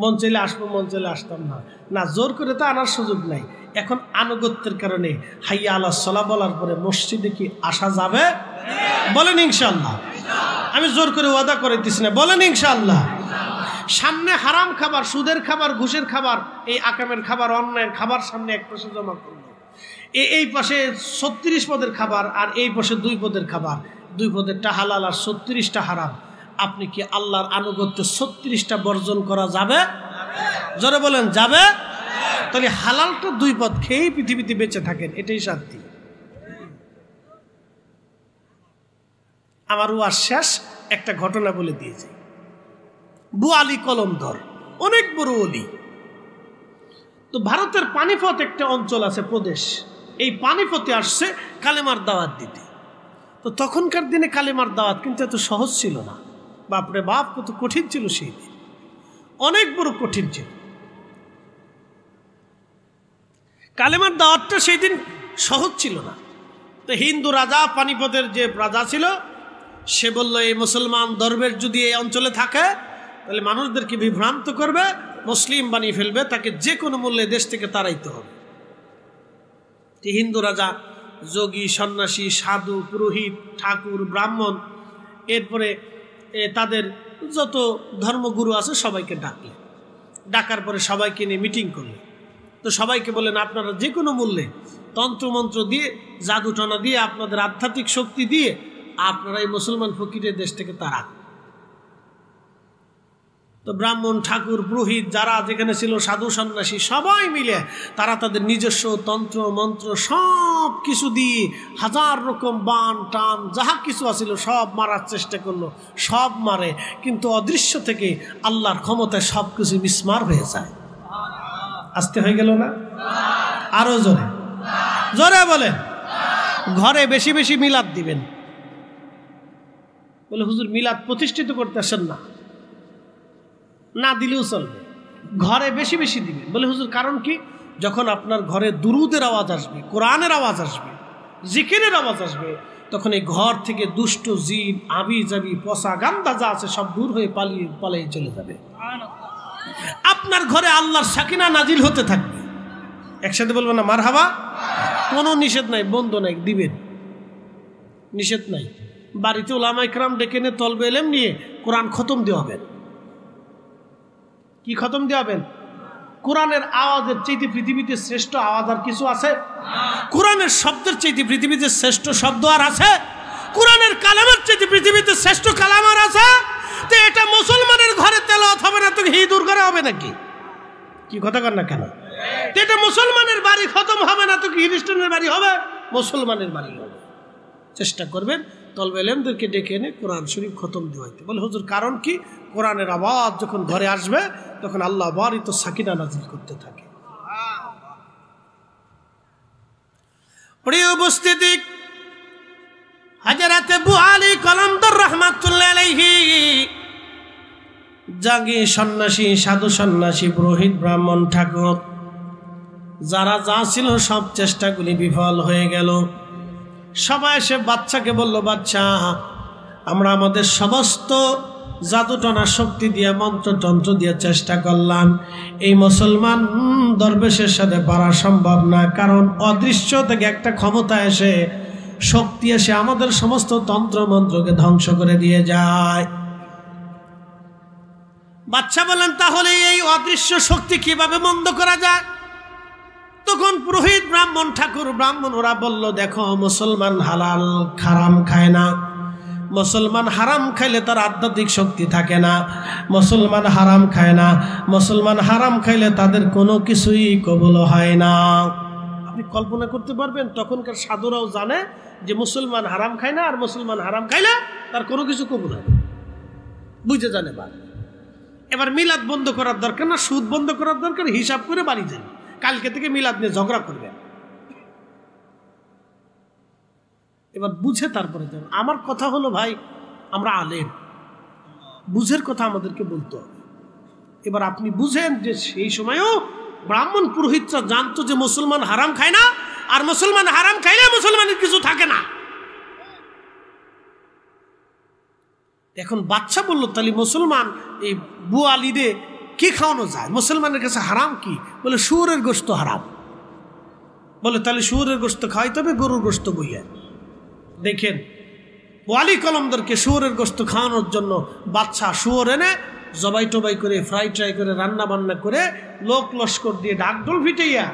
মন চাইলে আসবো, মন চাইলে আসতাম না। না, জোর করে তো আনার সুযোগ নাই। এখন আনুগত্যের কারণে হাইয়া আলা সালাহ বলার পরে মসজিদে কি আসা যাবে? বলেন ইনশাআল্লাহ। আমি জোর করে ওয়াদা করে দিচ্ছি না, বলেন ইনশাআল্লাহ। সামনে হারাম খাবার, সুদের খাবার, ঘুষের খাবার, এই আকামের খাবার, অন্যায়ের খাবার সামনে এক পাশে জমা করলো। এই পাশে 36 পদের খাবার আর এই পাশে 2 পদের খাবার, 2 পদেরটা হালাল আর 36টা হারাম। আপনি কি আল্লাহর আনুগত্যে 36টা বর্জন করা যাবে? জোরে বলেন, যাবে? তাহলে হালালটা 2 পদ খেয়েই পৃথিবীতে বেঁচে থাকেন, এটাই শান্তি। আমার ওয়াজ শেষ, একটা ঘটনা বলে দিয়েছে। বুয়ালি কলমধর, অনেক বড় ওলি। তো ভারতের পানিপথ একটা অঞ্চল আছে, প্রদেশ। এই পানিপথে আসছে কালেমার দাওয়াত দিতে। তো তখনকার দিনে কালেমার দাওয়াত কিন্তু এত সহজ ছিল না। বাপরে বাপ, কত কঠিন ছিল সেই দিন, অনেক বড় কঠিন ছিল। কালেমার দাওয়াতটা সেই দিন সহজ ছিল না। তো হিন্দু রাজা, পানিপথের যে রাজা ছিল, সে বলল, এই মুসলমান দরবেশ যদি এই অঞ্চলে থাকে তাহলে মানুষদেরকে বিভ্রান্ত করবে, মুসলিম বানিয়ে ফেলবে, তাকে যে কোনো মূল্যে দেশ থেকে তাড়াইতে হবে। হিন্দু রাজা যোগী, সন্ন্যাসী, সাধু, পুরোহিত, ঠাকুর, ব্রাহ্মণ, এরপরে তাদের যত ধর্মগুরু আছে সবাইকে ডাকলেন। ডাকার পরে সবাইকে নিয়ে মিটিং করলেন। তো সবাইকে বললেন, আপনারা যে কোনো মূল্যে তন্ত্রমন্ত্র দিয়ে, জাদুটনা দিয়ে, আপনাদের আধ্যাত্মিক শক্তি দিয়ে আপনারা এই মুসলমান ফকিরের দেশ থেকে তাড়ান। তো ব্রাহ্মণ, ঠাকুর, পুরোহিত যারা যেখানে ছিল, সাধু, সন্ন্যাসী, সবাই মিলে তারা তাদের নিজস্ব তন্ত্র মন্ত্র সব কিছু দিয়ে 1000 রকম বান টান যাহা কিছু আছিল সব মারার চেষ্টা করলো। সব মারে, কিন্তু অদৃশ্য থেকে আল্লাহর ক্ষমতায় সব কিছু মিসমার হয়ে যায়। আসতে হয়ে গেল না? আরো জোরে জোরে বলে। ঘরে বেশি বেশি মিলাদ দিবেন। বলে, হুজুর মিলাদ প্রতিষ্ঠিত করতে আসেন না? না দিলেও চলবে, ঘরে বেশি বেশি দিবেন। বলে, হুজুর কারণ কি? যখন আপনার ঘরে দুরুদের আওয়াজ আসবে, কোরআনের আওয়াজ আসবে, জিকিরের আওয়াজ আসবে, তখন এই ঘর থেকে দুষ্ট জিন, আবি জাবি, পচা গান্দা যা আছে সব দূর হয়ে পালিয়ে চলে যাবে। আপনার ঘরে আল্লাহর সাকিনা নাজিল হতে থাকবে। একসাথে বলবেন না মারহাবা? কোনো নিষেধ নাই, বন্ধ নাই, দিবেন, নিষেধ নাই। বাড়িতে উলামা ইকরাম ডেকে নিয়ে তলবে এলেম নিয়ে কোরআন খতম দেওয়াবেন। কি খতম দেওয়াবেন? কোরআনের আওয়াজের চাইতে পৃথিবীতে শ্রেষ্ঠ আওয়াজ আর কিছু আছে? কোরআনের শব্দের চাইতে পৃথিবীতে শ্রেষ্ঠ শব্দ আর আছে? কোরআনের কালামের চাইতে পৃথিবীতে শ্রেষ্ঠ কালাম আর আছে? তো এটা মুসলমানের ঘরে তেলাওয়াত হবে না তো হিন্দুর ঘরে হবে নাকি? কি কথা কর না কেন? এটা মুসলমানের বাড়ি খতম হবে না তো খ্রিস্টানের বাড়ি হবে? মুসলমানের বাড়ি হবে। চেষ্টা করবেন তলবে এলেমদেরকে ডেকে এনে কোরআন শরীফ খতম দেওয়াইতে। বলে, হুজুর কারণ কি? কোরআনের আওয়াজ যখন ঘরে আসবে তখন আল্লাহ বারই তো সাকিনা নাজিল করতে থাকে। প্রিয় উপস্থিতি, হযরত বুআলি কলমদর রাহমাতুল্লাহ আলাইহি জাগি সন্ন্যাসী, সাধু সন্ন্যাসী, পুরোহিত, ব্রাহ্মণ, ঠাকুর যারা যা ছিল সব চেষ্টাগুলি বিফল হয়ে গেল। সবাই এসে বাচ্চাকে বলল, বাচ্চা আমরা আমাদের সমস্ত জাদুটনা শক্তি দিয়ে, মন্ত্রতন্ত্র দিয়ে চেষ্টা করলাম, এই মুসলমান দরবেশের সাথে পারা সম্ভব না। কারণ অদৃশ্য থেকে একটা ক্ষমতা এসে, শক্তি এসে আমাদের সমস্ত তন্ত্র মন্ত্রকে ধ্বংস করে দিয়ে যায়। বাদশা বলেন তাহলে এই অদৃশ্য শক্তি কিভাবে বন্ধ করা যায়? তখন পুরোহিত, ব্রাহ্মণ, ঠাকুর, ব্রাহ্মণ ওরা বলল, দেখো মুসলমান হালাল হারাম খায় না, মুসলমান হারাম খাইলে তার আধ্যাত্মিক শক্তি থাকে না, মুসলমান হারাম খায় না, মুসলমান হারাম খাইলে তাদের কোনো কিছুই কবুল হয় না। আপনি কল্পনা করতে পারবেন তখনকার সাধুরাও জানে যে মুসলমান হারাম খায় না, আর মুসলমান হারাম খাইলে তার কোনো কিছু কবুল হয় না, বুঝে জানে। এবার মিলাদ বন্ধ করার দরকার না, সুদ বন্ধ করার দরকার, হিসাব করে বাড়ি যান, কালকে থেকে মিলাদ নিয়ে ঝগড়া করবেন। এবার বুঝে তারপরে যান। আমার কথা হলো ভাই, আমরা আলেম, বুঝের কথা আমাদেরকে বলতে হবে। এবার আপনি বুঝেন যে সেই সময়ও ব্রাহ্মণ পুরোহিতরা জানতো যে মুসলমান হারাম খায় না, আর মুসলমান হারাম খাইলে মুসলমানের কিছু থাকে না। এখন বাদশা বলল, তাহলে মুসলমান এই বুয়ালিদে কি খাওয়ানো যায়? মুসলমানের কাছে হারাম কি? বলে শুয়োরের গোশত হারাম। বলে তাহলে শুয়োরের গোশত খাওয়াইতে হবে, গরুর গোশত বইয়া। দেখেন ওয়ালি কলমদারকে শুয়োরের গোশত খাওয়ানোর জন্য বাদশা শুয়োর এনে জবাই টবাই করে, ফ্রাই ট্রাই করে, রান্না বান্না করে, লোক লস্কর দিয়ে ঢাকঢোল ফিটাইয়া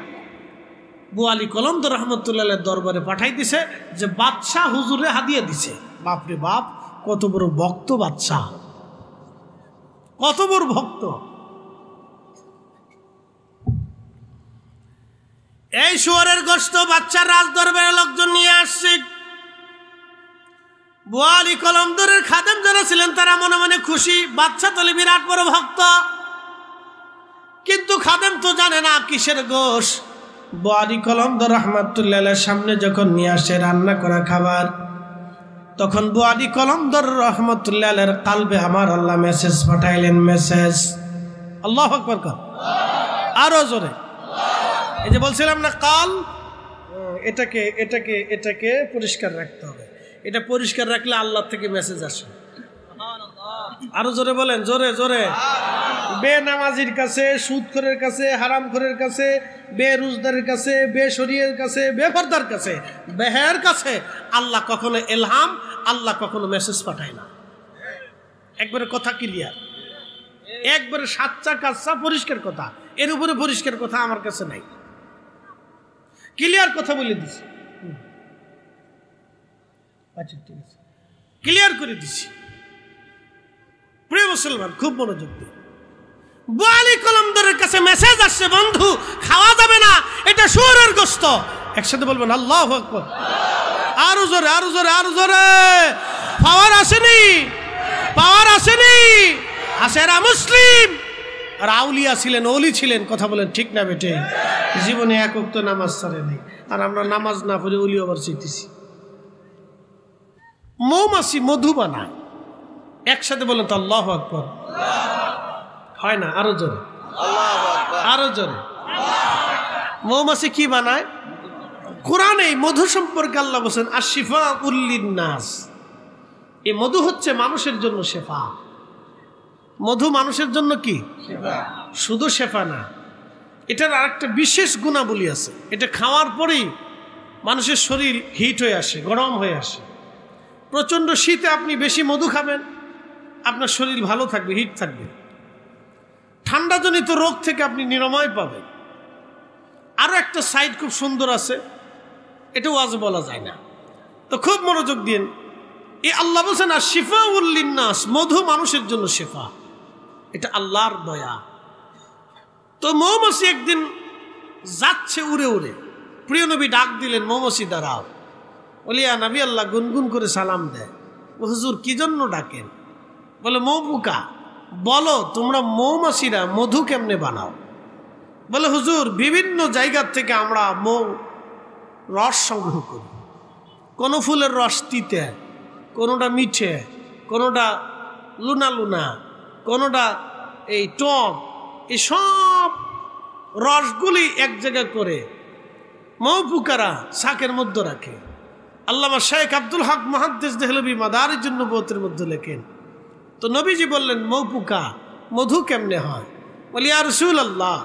ওয়ালি কলমদার রহমতুল্লাহ দরবারে পাঠাই দিছে যে বাদশা হুজুরে হাদিয়া দিছে। বাপরে বাপ, কত বড় ভক্ত বাদশা, কত বড় ভক্ত। এই শুয়োরের গোশত বাচ্চার রাজ দরবারের লোকজন নিয়ে আসছে। বোয়ালি কলমদারের খাদেম যারা ছিলেন তারা মনে মনে খুশি, বাচ্চা তলে বিরাট বড় ভক্ত, কিন্তু খাদেম তো জানে না কিসের গোশ। বোয়ালি কলমদার রহমতুল্লাহ সামনে যখন নিয়ে আসে রান্না করা খাবার, তখন বোয়ালি কলমদার রহমতুল্লাহ কালবে আমার আল্লাহ মেসেজ পাঠাইলেন। মেসেজ, আল্লাহু আকবার, আরো জোরে। এই যে বলছিলাম না কাল, এটাকে এটাকে এটাকে পরিষ্কার রাখতে হবে। এটা পরিষ্কার রাখলে আল্লাহ থেকে মেসেজ আসে। আরো জোরে বলেন, জোরে জোরে। বেনামাজির কাছে, সুদখোরের কাছে, হারামখোরের কাছে, বেরোজগারের কাছে, বেশরীয়ের কাছে, বেপরদার কাছে, বেহের কাছে আল্লাহ কখনো এলহাম, আল্লাহ কখনো মেসেজ পাঠায় না। একবারে কথা ক্লিয়ার, একবারে সাচ্চা কাচ্চা পরিষ্কার কথা। এর উপরে পরিষ্কার কথা আমার কাছে নাই, ক্লিয়ার কথা বলে দিছি। আচ্ছা ঠিক আছে, ক্লিয়ার করে দিছি। প্রিয় মুসলমান, খুব মনোযোগ দিন। বোয়ালি কলমদারের কাছে মেসেজ আসছে, বন্ধু খাওয়া যাবে না, এটা শুয়োরের গোশত। একসাথে বলবেন আল্লাহু আকবার, আরো জোরে, আরো জোরে, আরো জোরে। পাওয়ার আসেনি, পাওয়ার আসেনি। আসেরা মুসলিম আর আউলিয়া ছিলেন, ওলি ছিলেন। কথা বলেন ঠিক না বেটে? জীবনে এক ওয়াক্ত নামাজ ছাড়ে নেই, আর আমরা নামাজ না পড়ে ওলি আবার শিখতেছি। মৌমাছি মধু বানায়, একসাথে বলেন তো আল্লাহু আকবার। হয় না? আরো জোরে, আরো জোরে। মৌমাছি কি বানায়? কোরআনে মধু সম্পর্কে আল্লাহ বলেন আশিফা উল্লিন নাস। এই মধু হচ্ছে মানুষের জন্য শেফা। মধু মানুষের জন্য কি? শুধু শেফা না, এটার আরেকটা বিশেষ গুণাবলী আছে। এটা খাওয়ার পরেই মানুষের শরীর হিট হয়ে আসে, গরম হয়ে আসে। প্রচণ্ড শীতে আপনি বেশি মধু খাবেন, আপনার শরীর ভালো থাকবে, হিট থাকবে। ঠান্ডাজনিত রোগ থেকে আপনি নিরাময় পাবেন। আরও একটা সাইড খুব সুন্দর আছে, এটাও আজ বলা যায় না, তো খুব মনোযোগ দিন। এই আল্লাহ বলছেন আর শিফা উল্লিন্নাস, মধু মানুষের জন্য শেফা। এটা আল্লাহর দয়া। তো মৌমাছি একদিন যাচ্ছে উড়ে উড়ে, প্রিয় নবী ডাক দিলেন, মৌমাছি দাঁড়াও। বলিয়া নবী আল্লাহ গুনগুন করে সালাম দেয়। হুজুর কি জন্য ডাকেন? বলে মৌ পোকা, বলো তোমরা মৌমাছিরা মধু কেমনে বানাও? বলে হুজুর বিভিন্ন জায়গার থেকে আমরা মৌ রস সংগ্রহ করি। কোনো ফুলের রস তিতে, কোনোটা মিঠে, কোনোটা লুনা লুনা, কোনোটা এই টক, এই সব রসগুলি এক জায়গায় করে মৌ পোকারা শাকের মধ্যে রাখে। আল্লামা শেখ আব্দুল হক মুহাদ্দিস দেহলভী মাদারিজুন নবুওয়াতের মধ্যে লেখেন। তো নবীজি বললেন মৌ পোকা মধু কেমনে হয়? বলি ইয়া রাসূলুল্লাহ,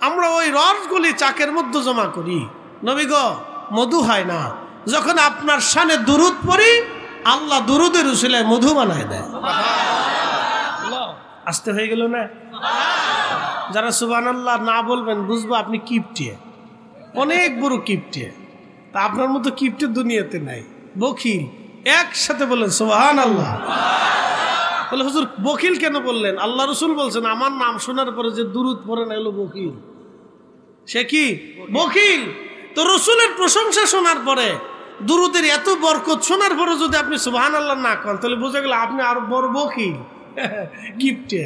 আমরা ওই রসগুলি চাকের মধ্যে জমা করি। নবী গো, মধু হয় না। যখন আপনার শানে দুরূদ পড়ি, আল্লাহ দুরূদের উসিলায় মধু বানায় দেয়। আসতে হয়ে গেল না? যারা সুবহানাল্লাহ না বলবেন বুঝবো আপনি কিপটিয়ে, অনেক বড় কিপটিয়ে। তা আপনার মতো কিপটে দুনিয়াতে নাই, বখিল। একসাথে বললেন সুবহানাল্লাহ। বলে হুজুর বখিল কেন বললেন? আল্লাহ রসুল বলছেন আমার নাম শোনার পরে যে দুরুদ পড়ে না এলো বখিল। সে কি বখিল? তো রসুলের প্রশংসা শোনার পরে, দুরুদের এত বরকত শোনার পরে যদি আপনি সুবহানাল্লাহ না করেন তাহলে বুঝে গেল আপনি আরো বড় বখিল, কিপটে।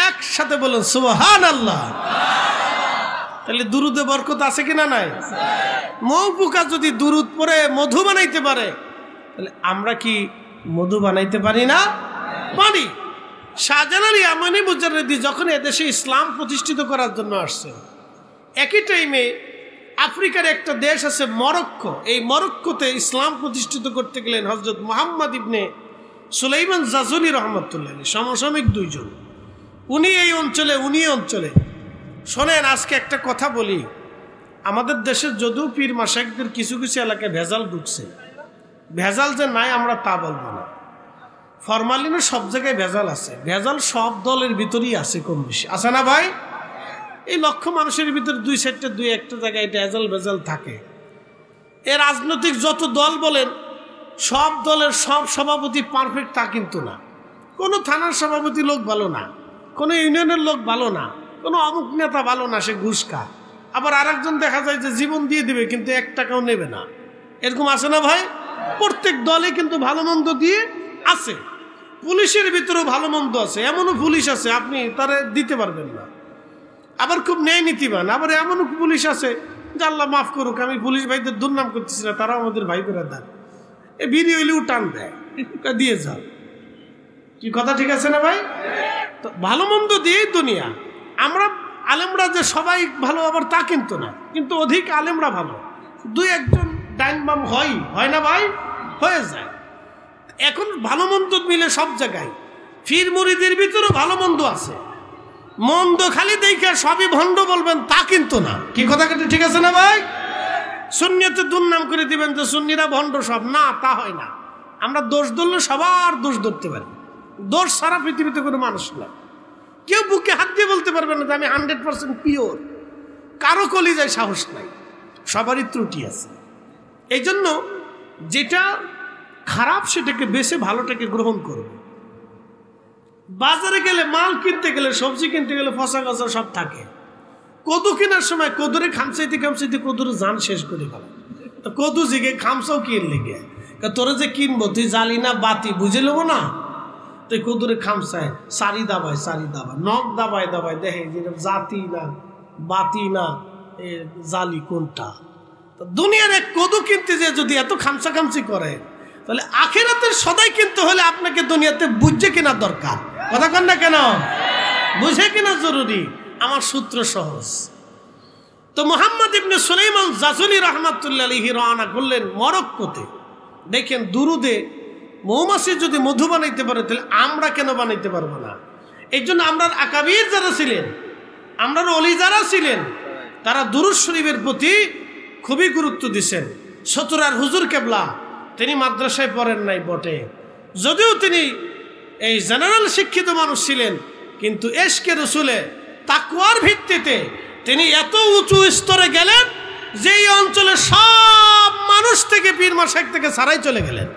একসাথে বলেন সুবহানাল্লাহ। তাহলে দুরুদে বরকত আছে কিনা নাই? মৌ পোকা যদি দুরুদ পরে মধু বানাইতে পারে, তাহলে আমরা কি মধু বানাইতে পারি না? পারি। শাহজালাল ইয়ামানি মুজাররিদি যখন এদেশে ইসলাম প্রতিষ্ঠিত করার জন্য আসছে, একই টাইমে আফ্রিকার একটা দেশ আছে মরক্কো, এই মরক্কোতে ইসলাম প্রতিষ্ঠিত করতে গেলেন হযরত মুহাম্মদ ইবনে সুলাইমান জাজুলি রহমতুল্লাহ আলাইহি, সমসাময়িক দুইজন। উনি এই অঞ্চলে শোনেন, আজকে একটা কথা বলি, আমাদের দেশের যদিও পীর মাশায়েখদের কিছু কিছু এলাকায় ভেজাল ঢুকছে, ভেজাল যে নাই আমরা তা বলবো না। ফরমালিনও সব জায়গায় ভেজাল আছে, ভেজাল সব দলের ভিতরেই আছে, কম বেশি আছে না ভাই? এই লক্ষ মানুষের ভিতরে দুই একটা জায়গায় ভেজাল থাকে। এর রাজনৈতিক যত দল বলেন, সব দলের সব সভাপতি পারফেক্ট তা কিন্তু না। কোনো থানার সভাপতি লোক ভালো না, কোনো ইউনিয়নের লোক ভালো না, কোনো অমুক নেতা ভালো না, সে ঘুষ খায়। আবার আরেকজন দেখা যায় যে জীবন দিয়ে দিবে কিন্তু 1 টাকাও নেবে না, এরকম আছে না ভাই? প্রত্যেক দলে কিন্তু ভালো মন্দ দিয়ে আছে। পুলিশের ভিতরেও ভালো মন্দ আছে, এমনও পুলিশ আছে আপনি তারা দিতে পারবেন না। আবার খুব ন্যায় নীতিবান, আবার এমনও পুলিশ আছে যে আল্লাহ মাফ করুক, আমি পুলিশ ভাইদের দুর্নাম করতেছি না, তারাও আমাদের ভাই করে দেন, এ বিড়ি হইলেও টান দেয়, দিয়ে যাও। কি কথা ঠিক আছে না ভাই? তো ভালো মন্দ দিয়েই দুনিয়া। আমরা আলেমরা যে সবাই ভালো আবার তা কিন্তু না, কিন্তু অধিক আলেমরা ভালো, 2-1 ডাইন বাম হয় না ভাই? হয়ে যায়। এখন ভালো মন্দ মিলে সব জায়গায়, ফির মুরিদের ভিতরেও ভালো মন্দ আছে। মন্দ খালি দেখে সবই ভণ্ড বলবেন তা কিন্তু না। কি কথা ঠিক আছে না ভাই? সুন্নিয়তে দুর্নাম করে দিবেন যে সুন্নিরা ভণ্ড সব, না তা হয় না। আমরা দোষ ধরলে সবার দোষ ধরতে পারি, দোষ সারা পৃথিবীতে কোনো মানুষ না। কেউ বুকে হাত দিয়ে বলতে পারবে না যে আমি 100% পিওর, কারো কলিজায় সাহস নাই, সবারই ত্রুটি আছে। এই জন্য যেটা খারাপ সেটাকে বেছে ভালোটাকে গ্রহণ করবে। বাজারে গেলে মাল কিনতে গেলে, সবজি কিনতে গেলে ফসা গসা সব থাকে। কদু কেনার সময় কদুরে খামচাইতে কদুরে জান শেষ করে গেল। তো কদু জিগে খামসাও কিনলে গে, তোরা যে কিনবো তুই জালি না বাতি বুঝে নেবো না, তুই কদুরে খামসায় সারি দাবায় নখ দাবায় দেখে যেটা জাতি না বাতি না জালি কোনটা। তো দুনিয়ার এক কদু কিনতে যে যদি এত খামসাখামসি করে, তাহলে আখিরাতের সদাই কিনতে হলে আপনাকে দুনিয়াতে বুঝে কেনা দরকার। কথা কন না কেন? বুঝে কেনা জরুরি। আমার সূত্র সহজ। তো মুহাম্মদ ইবনে সুলাইমান জাজুলি রহমাতুল্লাহ আলাইহি রওনা করলেন মরক্কোতে। দেখেন দুরুদে মৌমাছি যদি মধু বানাইতে পারে তাহলে আমরা কেন বানাইতে পারবো না? এই জন্য আমরা আকাবির যারা ছিলেন, আমরা অলি যারা ছিলেন, তারা দুরুদ শরীফের প্রতি খুবই গুরুত্ব দিচ্ছেন। সতুরার হুজুর কেবলা তিনি মাদ্রাসায় পড়েন নাই বটে, যদিও তিনি এই জেনারেল শিক্ষিত মানুষ ছিলেন, কিন্তু এশকে রসুলে তাকওয়ার ভিত্তিতে তিনি এত উঁচু স্তরে গেলেন যে এই অঞ্চলের সব মানুষ থেকে পীর মাশায়েখ থেকে ছাড়াই চলে গেলেন।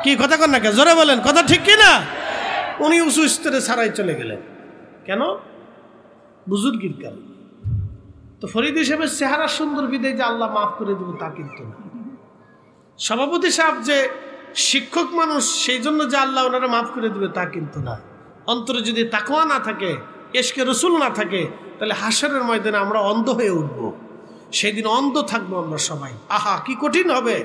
কি কথা কন না কে? জোরে বলেন, কথা ঠিক কিনা? উনি উঁচু স্তরে ছাড়াই চলে গেলেন কেন? বুজুর্গির কারণে। তো ফরিদ হিসেবে চেহারা সুন্দর বিদায় যে আল্লাহ মাফ করে দেব তা কিন্তু না। সভাপতি সাহেব যে শিক্ষক মানুষ সেই জন্য যে আল্লাহ ওনারা মাফ করে দেবে তা কিন্তু না। অন্তরে যদি তাকওয়া না থাকে, এশকে রসুল না থাকে, তাহলে হাসরের ময়দানে আমরা অন্ধ হয়ে উঠব। সেদিন অন্ধ থাকবো আমরা সবাই। আহা কি কঠিন হবে!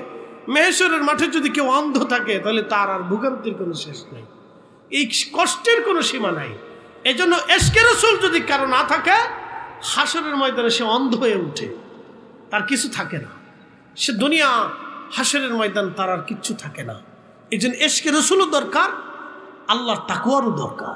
মেহেশ্বরের মাঠে যদি কেউ অন্ধ থাকে তাহলে তার আর ভোগান্তির কোনো শেষ নেই, এই কষ্টের কোনো সীমা নাই। এই জন্য এশকে রসুল যদি কারো না থাকে, হাসরের ময়দানে সে অন্ধ হয়ে উঠে, তার কিছু থাকে না। সে দুনিয়া হাসরের ময়দান তার আর কিচ্ছু থাকে না। এই জন্য এশকে রসুলও দরকার, আল্লাহর তাকওয়ারও দরকার।